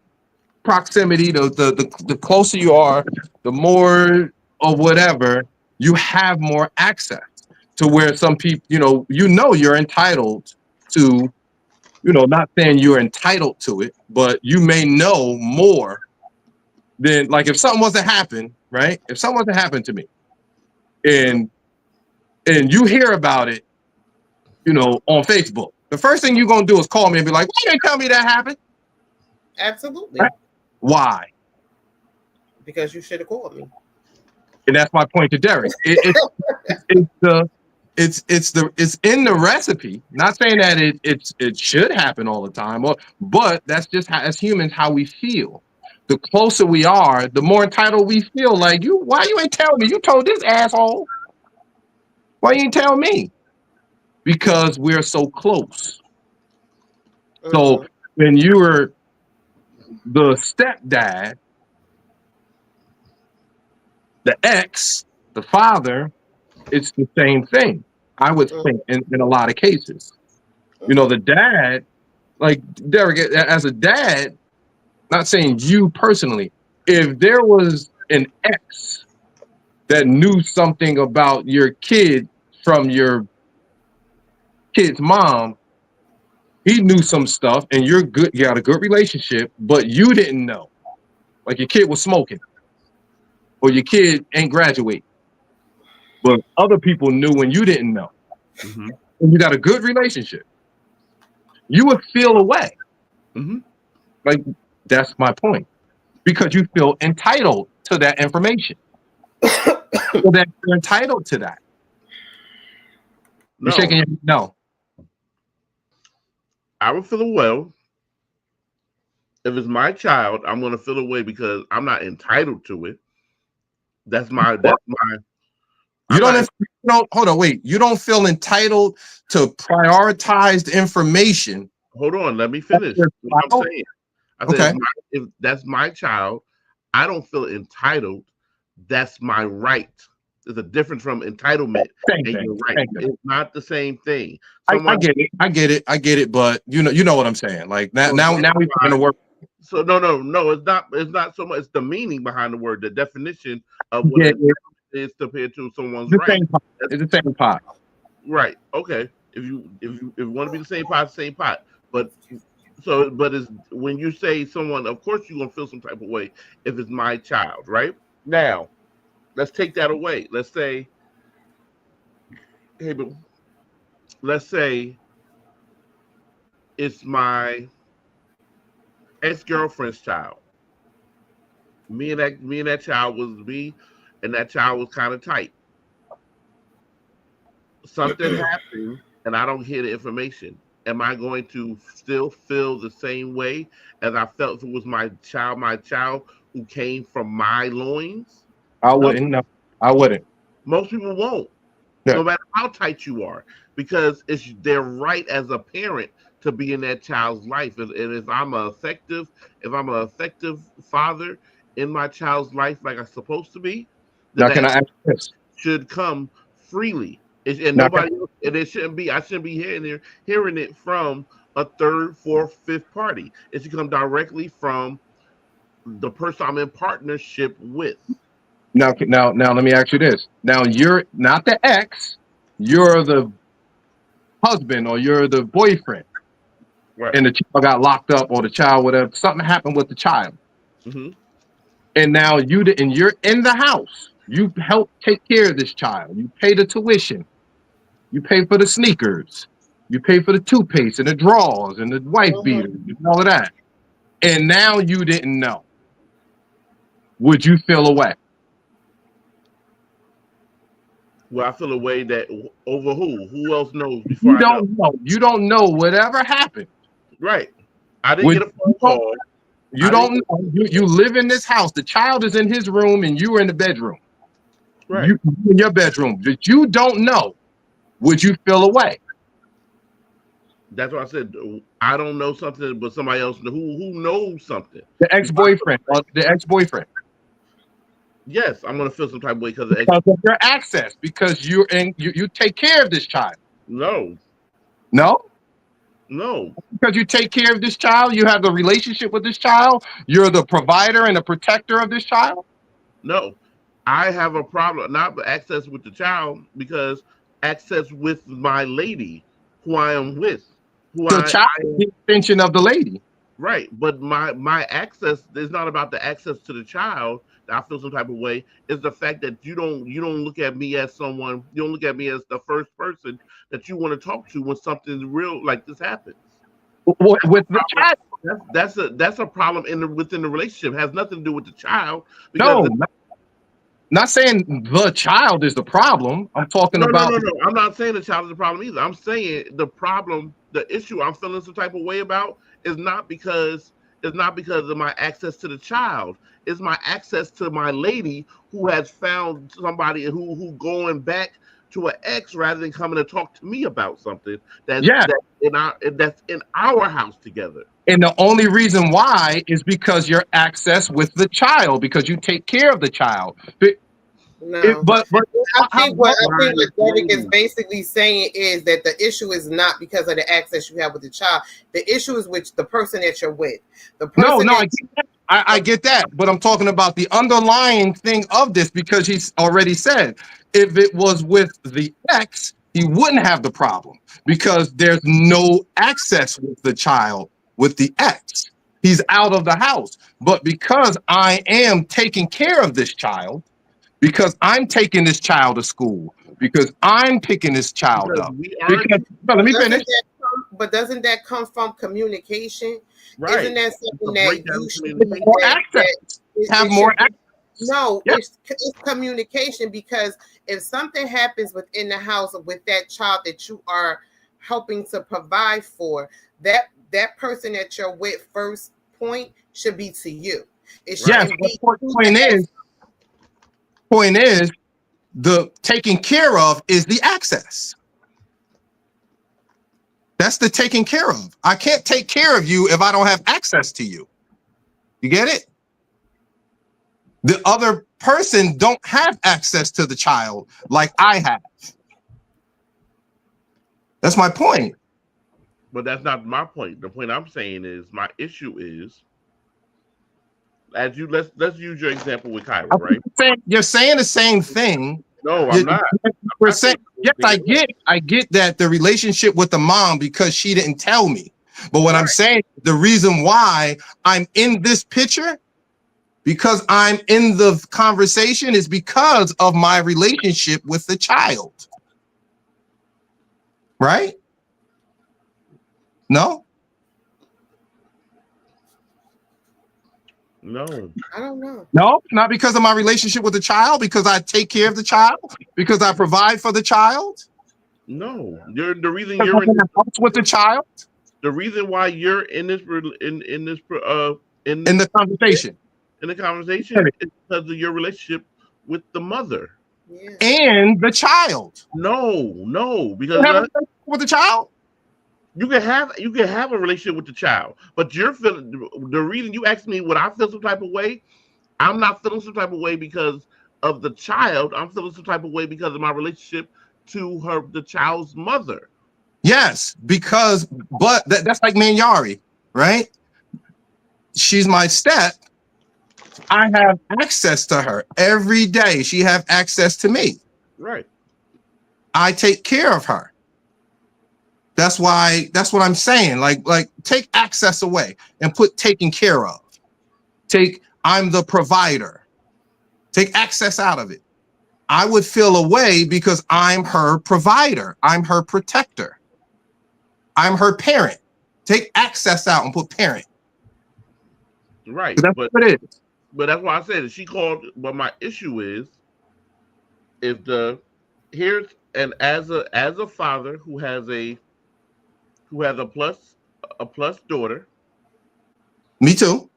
proximity, the closer you are, the more or whatever, you have more access to where some people, you're entitled to, not saying you're entitled to it, but you may know more than, like, if something was to happen, right? If something was to happen to me and you hear about it, on Facebook, the first thing you're going to do is call me and be like, why you didn't tell me that happened? absolutely. Right? Why? Because you should have called me. And that's my point to Derek. It's in the recipe. Not saying that it should happen all the time, but that's just how, as humans, how we feel. The closer we are, the more entitled we feel. Like, why you ain't tell me? You told this asshole. Why you ain't tell me? Because we're so close. So when you were the stepdad, the ex, the father, it's the same thing. I would think in a lot of cases. The dad, like Derek, as a dad, not saying you personally, if there was an ex that knew something about your kid from your kid's mom, he knew some stuff and you're good, you got a good relationship, but you didn't know. Like your kid was smoking or your kid ain't graduate. But other people knew when you didn't know. Mm-hmm. And you got a good relationship. You would feel away. Mm-hmm. Like, that's my point. Because you feel entitled to that information. So that you're entitled to that. No. You're shaking your head, no. I would feel well. If it's my child, I'm going to feel away because I'm not entitled to it. You don't hold on, wait. You don't feel entitled to prioritized information. Hold on, let me finish what I'm saying. I said, if that's my child, I don't feel entitled. That's my right. There's a difference from entitlement and your right. It's not the same thing. I get it. But you know what I'm saying. Like now we're going to work. So no, it's not. It's not so much. It's the meaning behind the word, the definition of what it is compared to someone's right. It's the same pot. Right. Okay. If you want to be the same pot. But it's when you say someone, of course you're gonna feel some type of way if it's my child, right? Now, let's take that away. Let's say, let's say it's my ex-girlfriend's child. Me and that child was kind of tight. Something happened and I don't hear the information. Am I going to still feel the same way as I felt if it was my child who came from my loins? I wouldn't. No, I wouldn't. Most people won't, no matter how tight you are, because it's their right as a parent to be in that child's life. And if I'm an effective father in my child's life, like I'm supposed to be, then now, can I ask this? Should come freely. And nobody else, and it shouldn't be. I shouldn't be hearing it from a third, fourth, fifth party. It should come directly from the person I'm in partnership with. Now, let me ask you this. Now, you're not the ex. You're the husband or you're the boyfriend, right? And the child got locked up, or the child, whatever. Something happened with the child, and now you're in the house. You help take care of this child. You pay the tuition. You pay for the sneakers. You pay for the toothpaste and the drawers and the wife beaters and all of that. And now you didn't know. Would you feel away? Well, I feel a way that over who? Who else knows before You I know? don't know. You don't know whatever happened. Right. I didn't Would get a phone call. You don't know. You live in this house. The child is in his room and you are in the bedroom. Right. You in your bedroom. That you don't know. Would you feel away? That's what I said. I don't know something, but somebody else who knows something. The ex-boyfriend. The ex-boyfriend. Yes, I'm gonna feel some type of way because of your access, because you're in. You take care of this child. No. No. No. Because you take care of this child, you have a relationship with this child. You're the provider and the protector of this child. No, I have a problem not with access with the child because access with my lady, who I am with, The child is the extension of the lady. Right, but my access is not about the access to the child. I feel some type of way. Is the fact that you don't look at me as someone. You don't look at me as the first person that you want to talk to when something real like this happens. With the child, that's a problem within the relationship. It has nothing to do with the child. No, not saying the child is the problem. I'm talking about. No. I'm not saying the child is the problem either. I'm saying the problem, the issue I'm feeling some type of way about is not because of my access to the child. It's my access to my lady who has found somebody who going back to an ex rather than coming to talk to me about something that's in our house together. And the only reason why is because your access with the child, because you take care of the child. No, but I think what Derek is basically saying is that the issue is not because of the access you have with the child. The issue is with the person that you're with. The person I get that, but I'm talking about the underlying thing of this, because he's already said if it was with the ex, he wouldn't have the problem because there's no access with the child with the ex. He's out of the house. But because I am taking care of this child, because I'm taking this child to school, because I'm picking this child up. Let me finish. But doesn't that come from communication? Right. Isn't that something that you should have more access? No, it's communication, because if something happens within the house with that child that you are helping to provide for, that person that you're with first point should be to you. It shouldn't be point is the taking care of is the access. That's the taking care of. I can't take care of you if I don't have access to you. You get it? The other person don't have access to the child like I have. That's my point. But that's not my point. The point I'm saying is my issue is, let's use your example with Kyra, right? You're saying the same thing. No, I'm not. Yes, I get that the relationship with the mom, because she didn't tell me. But what I'm saying, the reason why I'm in this picture, because I'm in the conversation, is because of my relationship with the child. Right? No? No, I don't know. No, not because of my relationship with the child, because I take care of the child, because I provide for the child. No, the reason you're in the house with the child. The reason why you're in this in the conversation is because of your relationship with the mother and the child. No, because with the child. You can have a relationship with the child, but you're feeling the reason you asked me would I feel some type of way. I'm not feeling some type of way because of the child. I'm feeling some type of way because of my relationship to the child's mother. Yes, because that's like Manyari, right? She's my step. I have access to her every day. She have access to me. Right. I take care of her. That's what I'm saying. Like take access away and put taking care of. I'm the provider. Take access out of it. I would feel away because I'm her provider. I'm her protector. I'm her parent. Take access out and put parent. Right. That's what it is. But that's why I said it. She called. But my issue is if the here's and as a father who has a plus daughter, Me too.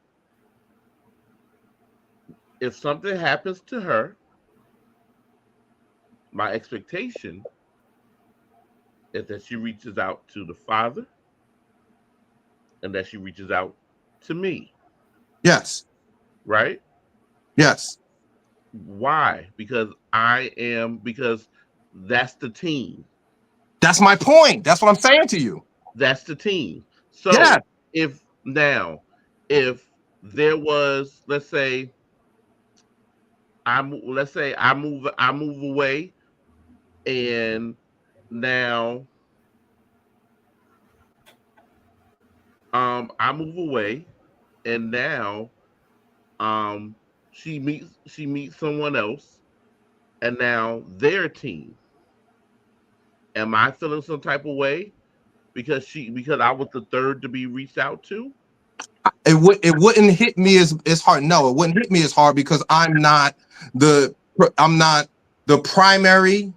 if something happens to her, my expectation is that she reaches out to the father and that she reaches out to me. Yes. Right? Yes. Why? Because that's the team. That's my point. That's what I'm saying to you. That's the team. So Yeah. if there was, let's say I move away, and now I move away, and now um she meets someone else, and now their team. Am I feeling some type of way because I was the third to be reached out to? It wouldn't hit me as hard. No, it wouldn't hit me as hard because the I'm not the primary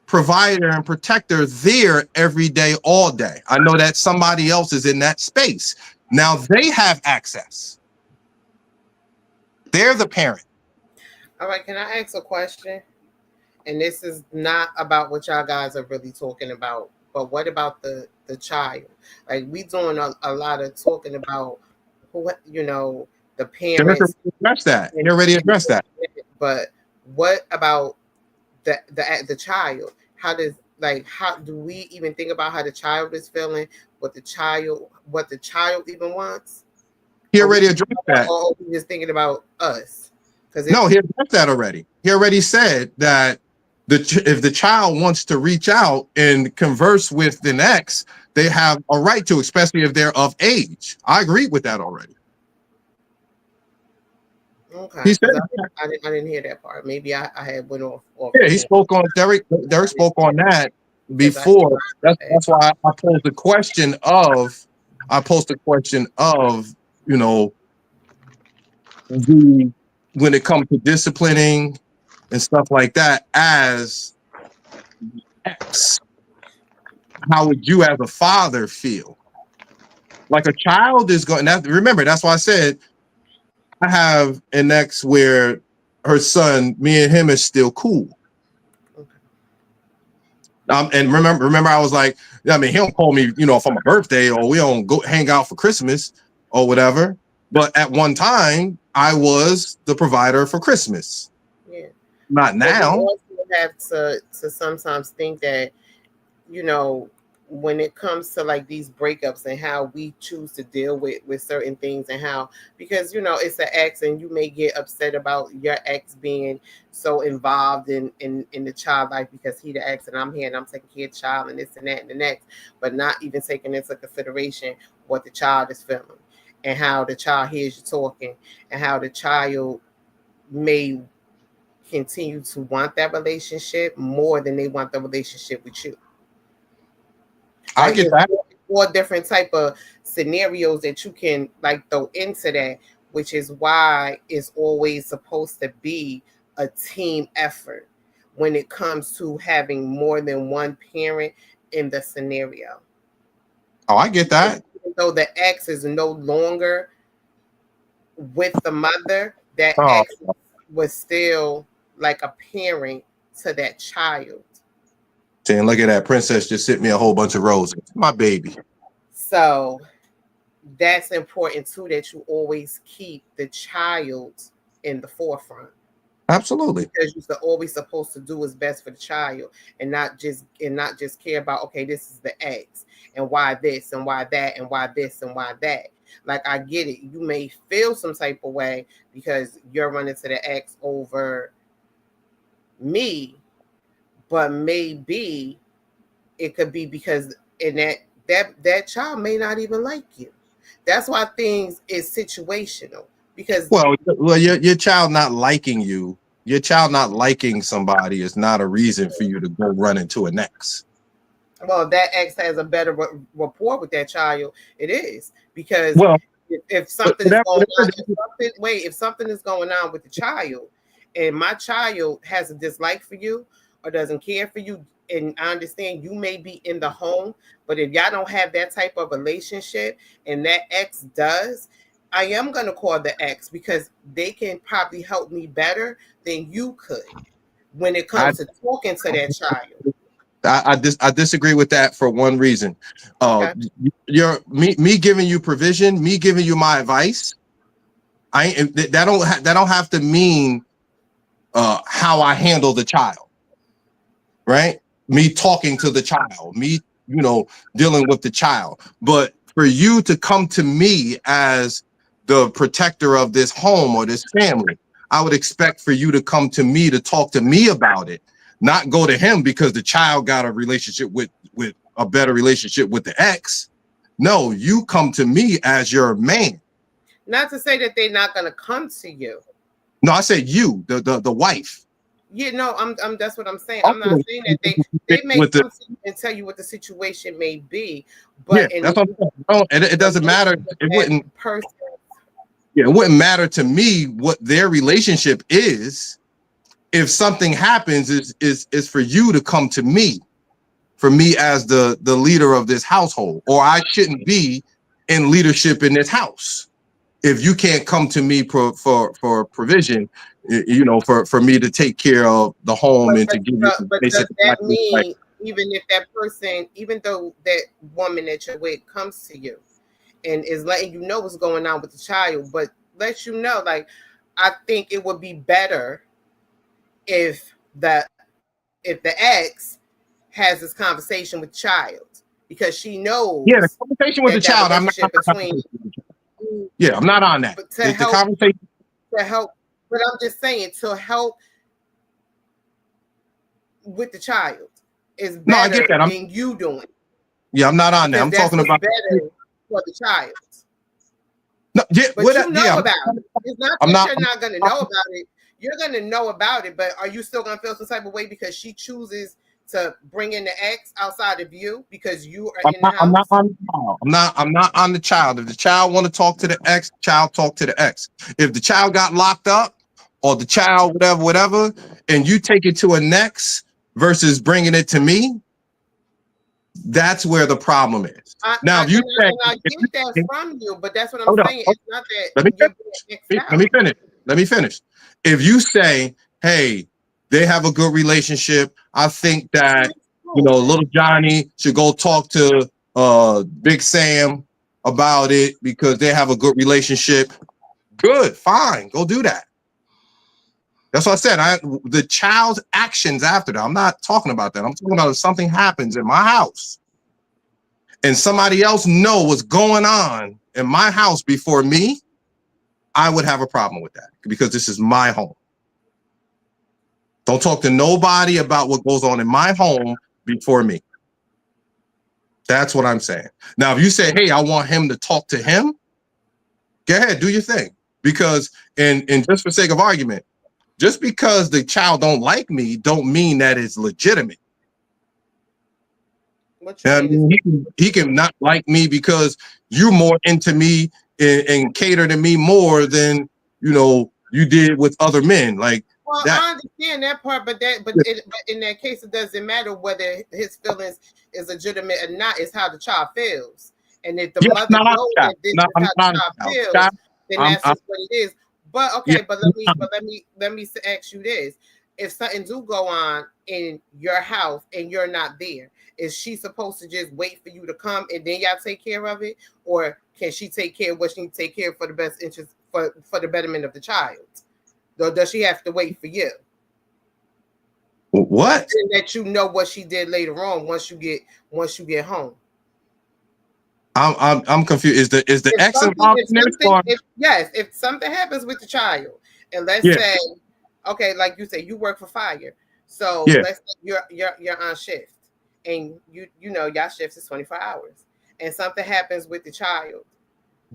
provider and protector there every day, all day. I know that somebody else is in that space. Now they have access. They're the parent. All right, can I ask a question? And this is not about what y'all guys are really talking about, but what about the child? Like we doing a lot of talking about who, the parents. They already addressed that. But what about the child? How do we even think about how the child is feeling? What the child even wants? He already addressed that. Or are we just thinking about us? No, he addressed that already. He already said that if the child wants to reach out and converse with an ex, they have a right to, especially if they're of age. I agree with that already. Okay. He said I didn't hear that part. Maybe I had went off. Yeah, he spoke on Derek. Derek spoke on that before. That's why I posed the question of, when it comes to disciplining and stuff like that, as ex, how would you as a father feel? Like a child is going. Remember, that's why I said I have an ex where her son, me and him is still cool. And remember, I was like, I mean, he don't call me, for my birthday, or we don't go hang out for Christmas or whatever. But at one time, I was the provider for Christmas. Yeah. Not now. You also have to sometimes think that, when it comes to like these breakups and how we choose to deal with certain things, and how, because it's an ex and you may get upset about your ex being so involved in the child life because he the ex and I'm here and I'm taking care of the child and this and that and the next, but not even taking into consideration what the child is feeling and how the child hears you talking and how the child may continue to want that relationship more than they want the relationship with you. I get that. 4 different type of scenarios that you can throw into that, which is why it's always supposed to be a team effort when it comes to having more than one parent in the scenario. Oh, I get that. Even though the ex is no longer with the mother, that ex was still like a parent to that child. Saying, look at that princess just sent me a whole bunch of roses. My baby. So that's important too, that you always keep the child in the forefront. Absolutely. Because you're always supposed to do what's best for the child and not just care about, okay, this is the ex and why this and why that and why this and why that. Like, I get it. You may feel some type of way because you're running to the ex over me, but maybe it could be because in that child may not even like you. That's why things is situational. Because your child not liking you your child not liking somebody is not a reason for you to go run into an ex. Well, if that ex has a better rapport with that child, it is, because Well, if something is going on, if something is going on with the child, and my child has a dislike for you or doesn't care for you, and I understand you may be in the home, but if y'all don't have that type of relationship and that ex does, I am going to call the ex, because they can probably help me better than you could when it comes to talking to that child. I disagree with that for one reason. Okay. Me giving you provision, me giving you my advice. That don't have to mean how I handle the child, right? Me talking to the child, me dealing with the child. But for you to come to me as the protector of this home or this family, I would expect for you to come to me to talk to me about it, not go to him because the child got a relationship with a better relationship with the ex. No, you come to me as your man. Not to say that they're not going to come to you. No, I said you, the wife. Yeah, no, I'm that's what I'm saying. I'm not saying that they may come to you and tell you what the situation may be, but yeah, that's what I'm saying. It doesn't matter. It wouldn't person. Yeah, it wouldn't matter to me what their relationship is. If something happens, is for you to come to me, for me as the leader of this household, or I shouldn't be in leadership in this house. If you can't come to me for provision, for me to take care of the home and to give you some basic. But does that mean even if that person, even though that woman that you're with comes to you and is letting you know what's going on with the child, but lets you know, like, I think it would be better if the ex has this conversation with child, because she knows. Yeah, the conversation with the child. I'm not between. Yeah, I'm not on that. But to help, but I'm just saying, to help with the child is better than you doing. Yeah, I'm not on that. I'm talking about better for the child. No, yeah, but you know about it. It's not that you're not going to know about it. You're going to know about it, but are you still going to feel some type of way because she chooses to bring in the ex outside of you because you are in the house? I'm not on the child. If the child want to talk to the ex, child talk to the ex. If the child got locked up or the child whatever, and you take it to a next versus bringing it to me, that's where the problem is. I get that from you, but that's what I'm saying. It's not that. Let me finish. If you say, hey, they have a good relationship, I think that little Johnny should go talk to Big Sam about it because they have a good relationship. Good, fine, go do that. That's what I said. The child's actions after that. I'm not talking about that. I'm talking about if something happens in my house and somebody else know what's going on in my house before me, I would have a problem with that because this is my home. Don't talk to nobody about what goes on in my home before me. That's what I'm saying. Now, if you say, hey, I want him to talk to him, go ahead, do your thing. Because, and just for sake of argument, just because the child don't like me, don't mean that it's legitimate. He can not like me because you're more into me and cater to me more than you did with other men. Like, well, I understand that part, but in that case, it doesn't matter whether his feelings is legitimate or not. It's how the child feels, and if the mother knows that this is how the child feels, then that's just what it is. But okay, but let me ask you this: if something do go on in your house and you're not there, is she supposed to just wait for you to come and then y'all take care of it, or can she take care of what she needs to take care of for the best interest for the betterment of the child? Or does she have to wait for you? What? And that you know what she did later on once you get home. I'm confused. Is the ex involved in this? Yes, if something happens with the child, and let's say, okay, like you say, you work for fire, so let's say you're on shift, and y'all shift is 24 hours, and something happens with the child.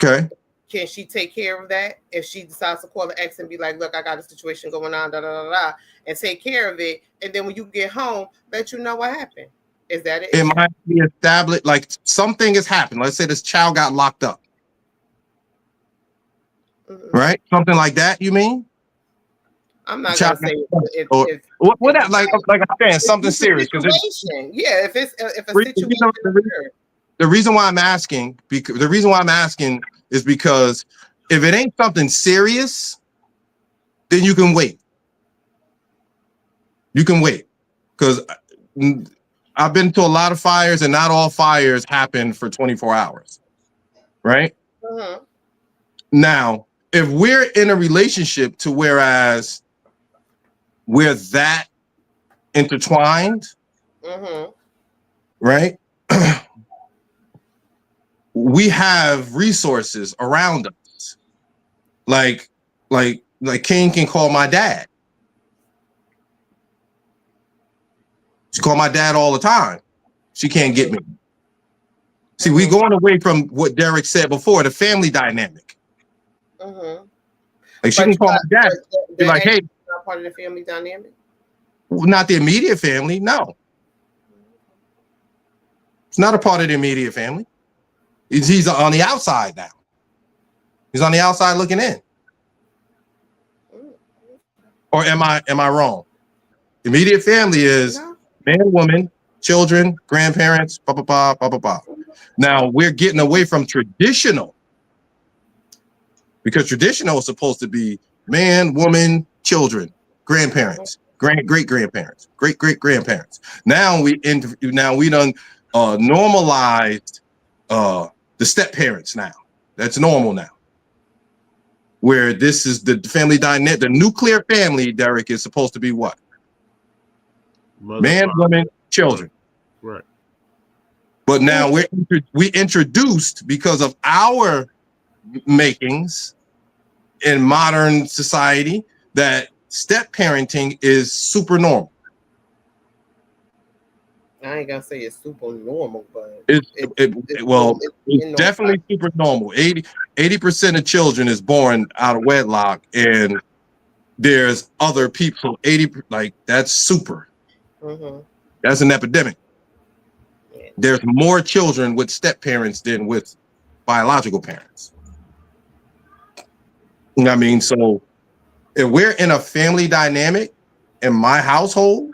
Okay. can she take care of that if she decides to call the ex and be like, look, I got a situation going on, da da da da, and take care of it, and then when you get home, let you know what happened? Is that it? It might be established, like something has happened. Let's say this child got locked up, right? Something like that. You mean? I'm not gonna say if what that like I'm saying something serious because yeah, if a situation. The reason why I'm asking is because if it ain't something serious, then you can wait. You can wait because I've been to a lot of fires and not all fires happen for 24 hours, right? Now, if we're in a relationship to whereas we're that intertwined, right? We have resources around us. Like King can call my dad. She call my dad all the time. She can't get me. See, we going away from what Derek said before, the family dynamic. Like she can call my dad. Be like, hey, not part of the family dynamic. Not the immediate family. No, it's not a part of the immediate family. He's on the outside now. He's on the outside looking in. Or am I wrong? Immediate family is man, woman, children, grandparents, blah, blah, blah, blah, blah, blah. Now we're getting away from traditional because traditional is supposed to be man, woman, children, grandparents, great-great-grandparents, great-great-grandparents. Now we done normalized the step parents now. That's normal now. Where this is the family dynamic, the nuclear family, Derek, is supposed to be what? Man, woman, children. Right. But now we introduced because of our makings in modern society that step parenting is super normal. I ain't gonna say it's super normal, but it's definitely super normal. 80% of children is born out of wedlock, and there's other people. 80 like that's super. That's an epidemic. Yeah. There's more children with step parents than with biological parents. You know what I mean? So if we're in a family dynamic in my household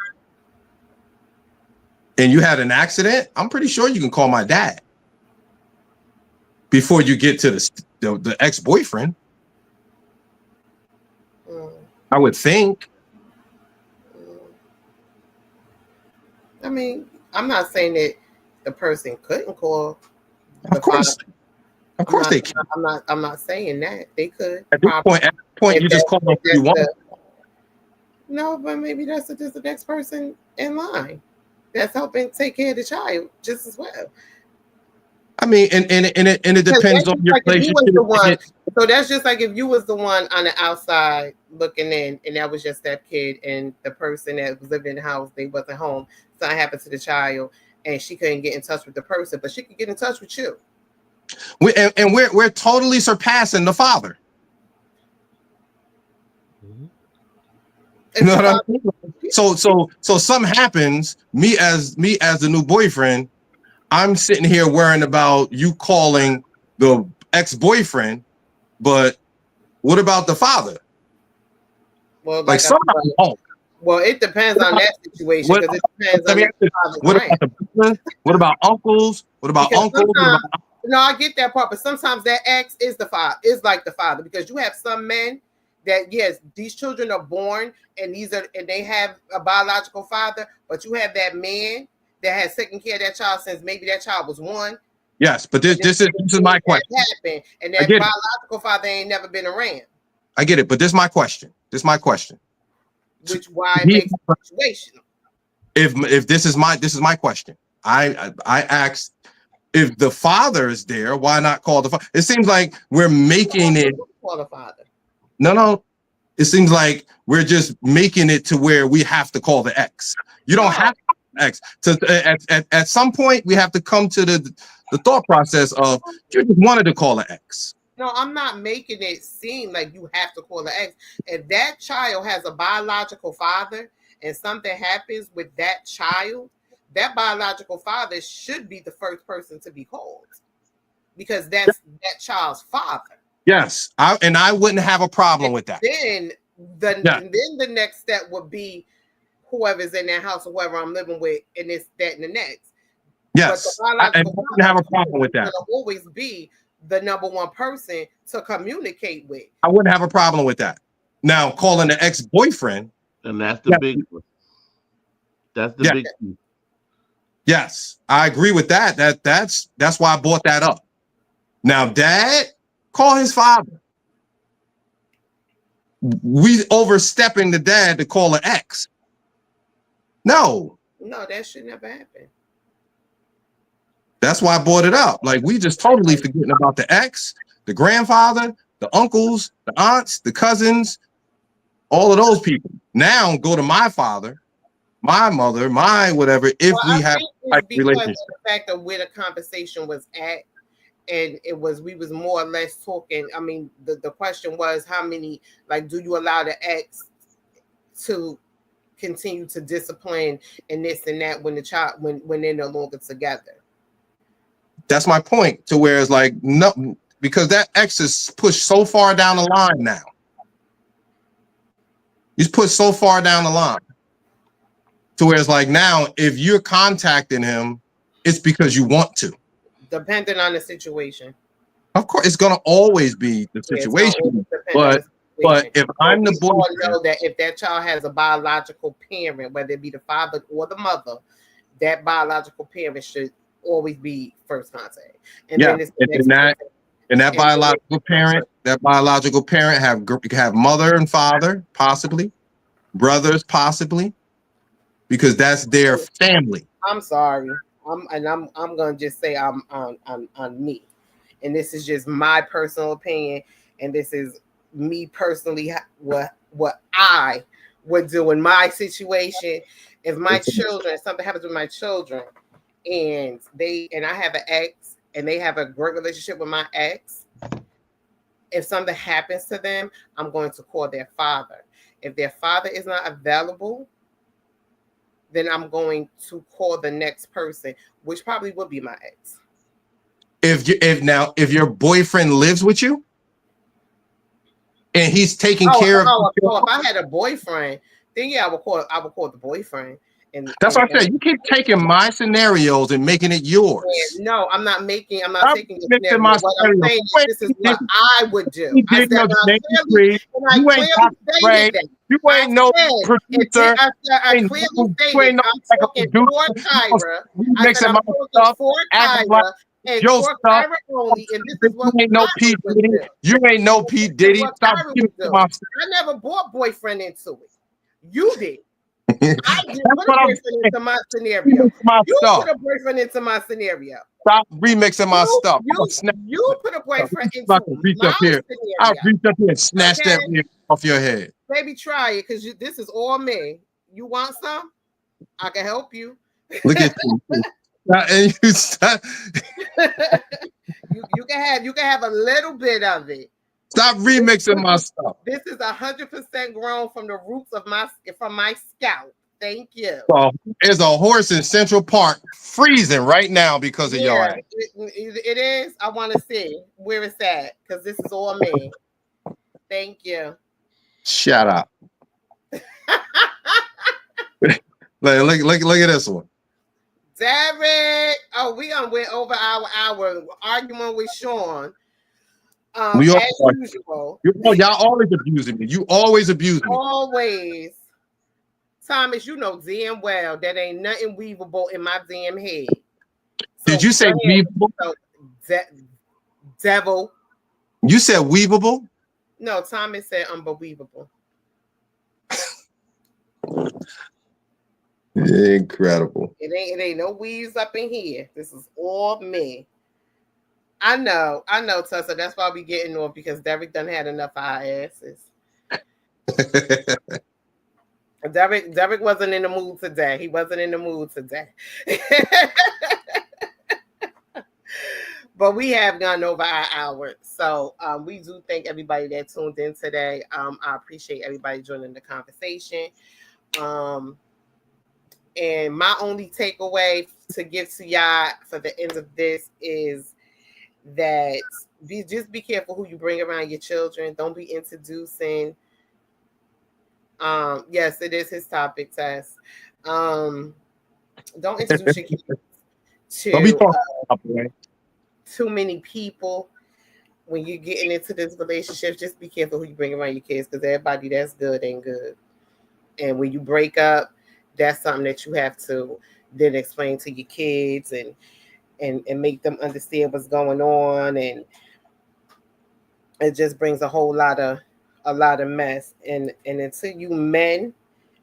and you had an accident, I'm pretty sure you can call my dad before you get to the ex-boyfriend. I would think. I mean, I'm not saying that the person couldn't call. Of course they can. I'm not saying that they could. At this point, you just call them if you want. No, but maybe that's just the next person in line that's helping take care of the child just as well. I mean, and it depends on your relationship. So that's just like if you was the one on the outside looking in, and that was just that kid, and the person that was living in the house, they wasn't home. Something happened to the child, and she couldn't get in touch with the person, but she could get in touch with you. We're totally surpassing the father. You know what I mean? So something happens. Me as the new boyfriend, I'm sitting here worrying about you calling the ex-boyfriend, but what about the father? Well, like somebody home. Well, it depends on that situation because it depends on the father's what about uncles? What about uncles? No, I get that part, but sometimes that ex is the father, is like the father, because you have some men that yes, these children are born and they have a biological father, but you have that man that has taken care of that child since maybe that child was one. Yes, but this is my question. Happened, and that biological father ain't never been around. I get it, but this is my question. Which why it makes it situational. If this is my question. I asked if the father is there, why not call the father? It seems like we're making it call the father. No. It seems like we're just making it to where we have to call the ex. You don't have to call the ex. At some point, we have to come to the thought process of you just wanted to call an ex. No, I'm not making it seem like you have to call the ex. If that child has a biological father and something happens with that child, that biological father should be the first person to be called because that's that child's father. Yes, I wouldn't have a problem with that. Then the next step would be whoever's in that house or whoever I'm living with, and this, that, and the next. Yes, I wouldn't have a problem with that. Will always be the number one person to communicate with. I wouldn't have a problem with that. Now, calling the ex-boyfriend, and that's the big one. That's the big one. Yes, I agree with that. That's why I brought that up. Now, dad, call his father. We overstepping the dad to call an ex. No, that should never happen. That's why I brought it up. Like, we just totally forgetting about the ex, the grandfather, the uncles, the aunts, the cousins, all of those people. Now go to my father, my mother, my whatever, if we have a relationship. Of the fact of where the conversation was at, and we was more or less talking. I mean, the question was how many, like, do you allow the ex to continue to discipline and this and that when the child when they're no longer together? That's my point. To where it's like, no, because that ex is pushed so far down the line now. He's pushed so far down the line. To where it's like, now, if you're contacting him, it's because you want to. Depending on the situation. Of course, it's gonna always be the situation. But if I'm the boyfriend, know that if that child has a biological parent, whether it be the father or the mother, that biological parent should always be first contact. And then that biological parent have mother and father, possibly brothers, possibly, because that's their family. I'm sorry. I'm gonna just say I'm on me, and this is just my personal opinion, and this is me personally what I would do in my situation. If my children, something happens with my children, and I have an ex and they have a great relationship with my ex, if something happens to them, I'm going to call their father. If their father is not available, then I'm going to call the next person, which probably would be my ex. If your boyfriend lives with you and he's taking care of if I had a boyfriend, then yeah, I would call the boyfriend. And that's what I said. You keep taking my scenarios and making it yours. No, I'm not taking the scenario. What I'm saying is this is what I would do. You ain't no producer. I clearly stated I'm talking for Kyra. I said I'm talking for Kyra and for Kyra only. And this is what you ain't no P. Diddy. You ain't no P. Diddy. Stop giving I never brought boyfriend into it. You did. I didn't put a boyfriend into my scenario. You put a boyfriend into my scenario. Stop remixing my stuff. You put a boyfriend into my scenario. I'll reach up here and snatch that off your head. Baby, try it, because this is all me. You want some? I can help you. Look at you. And you stop. you can have a little bit of it. Stop remixing my stuff. This is 100% grown from the roots of my scalp. Thank you. So there's a horse in Central Park freezing right now because of your ass. It is. I want to see where it's at, because this is all me. Thank you. Shut up. Look at this one. Derek. Oh, we went over our hour arguing with Sean. Y'all always abusing me. You always abuse me. Always. Thomas, you know damn well that ain't nothing weavable in my damn head. Did you say weavable? Devil. You said weavable? No, Thomas said unbelievable. Incredible. It ain't no weaves up in here. This is all me. I know, Tessa. That's why we getting off, because Derek done had enough of our asses. Derek wasn't in the mood today. He wasn't in the mood today. But we have gone over our hour. So we do thank everybody that tuned in today. I appreciate everybody joining the conversation. And my only takeaway to give to y'all for the end of this is that just be careful who you bring around your children. Don't be introducing. Yes, it is his topic, Tess. Don't introduce your kids Don't be to talking about the way. too many people. When you're getting into this relationship, just be careful who you bring around your kids, because everybody that's good ain't good. And when you break up, that's something that you have to then explain to your kids and make them understand what's going on, and it just brings a lot of mess. And until you men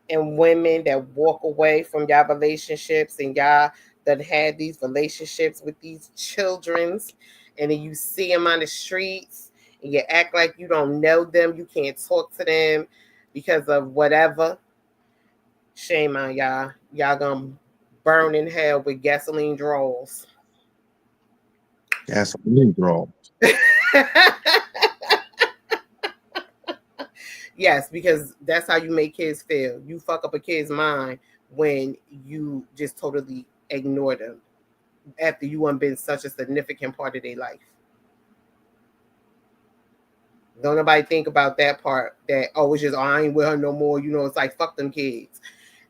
and women that walk away from y'all relationships and y'all that had these relationships with these childrens, and then you see them on the streets and you act like you don't know them, you can't talk to them because of whatever, shame on y'all. Y'all gonna burn in hell with gasoline draws. Gasoline draw. Yes, because that's how you make kids feel. You fuck up a kid's mind when you just totally ignore them after you have been such a significant part of their life. Don't nobody think about that part, that, oh, it's just, oh, I ain't with her no more. You know, it's like, fuck them kids.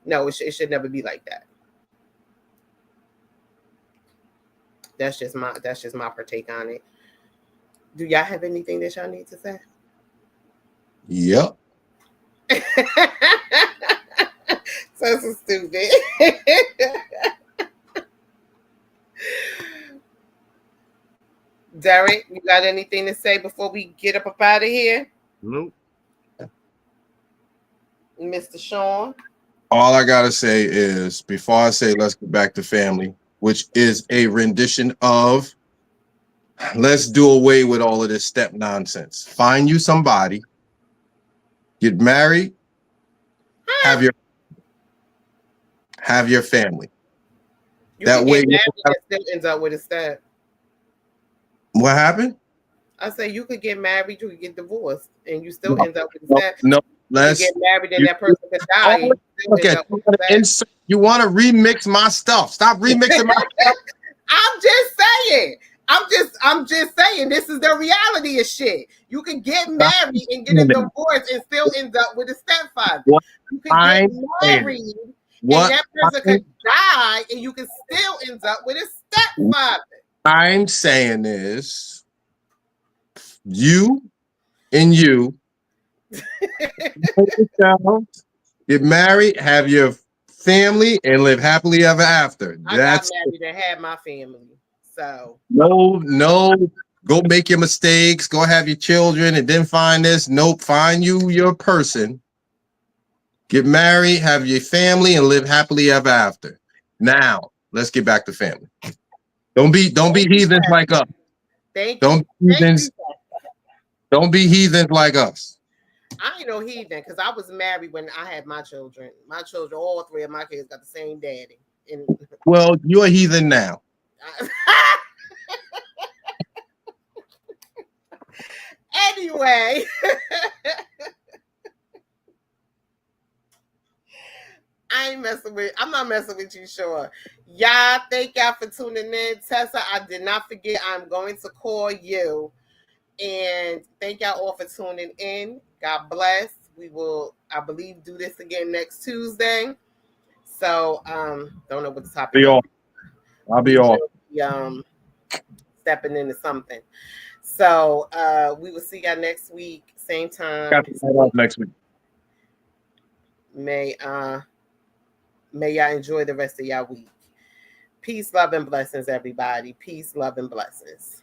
No, it should never be like that. That's just my partake on it. Do y'all have anything that y'all need to say? Yep. So stupid. Derek, you got anything to say before we get up out of here? Nope. Mr. Sean? All I gotta say is, before I say let's get back to family, which is a rendition of let's do away with all of this step nonsense. Find you somebody, get married, have your family. You That can way, get married and still ends up with a step. what happened? I say you could get married, you could get divorced, and you still end up with a step. No, You could get married and that person could die. And you still end up with a step. You want to remix my stuff? Stop remixing my stuff. I'm just saying this is the reality of shit. You can get married and get a divorce and still end up with a stepfather. You can get married and that person could die and you can still end up with a stepfather. I'm saying is you and you get married, have your family, and live happily ever after. I got married and had my family. So no, go make your mistakes, go have your children, and then find this. Nope, find you your person. Get married, have your family, and live happily ever after. Now, let's get back to family. Don't be heathens like us. Don't be heathens like us. I ain't no heathen because I was married when I had my children. My children, all three of my kids, got the same daddy. And well, you're a heathen now. Anyway, I'm not messing with you, sure. Y'all, thank y'all for tuning in. Tessa, I did not forget. I'm going to call you. And thank y'all all for tuning in. God bless. We will, I believe, do this again next Tuesday. So, don't know what the topic is. I'll be off. Stepping into something. So, we will see y'all next week, same time. Next week. May y'all enjoy the rest of y'all week. Peace, love, and blessings, everybody. Peace, love, and blessings.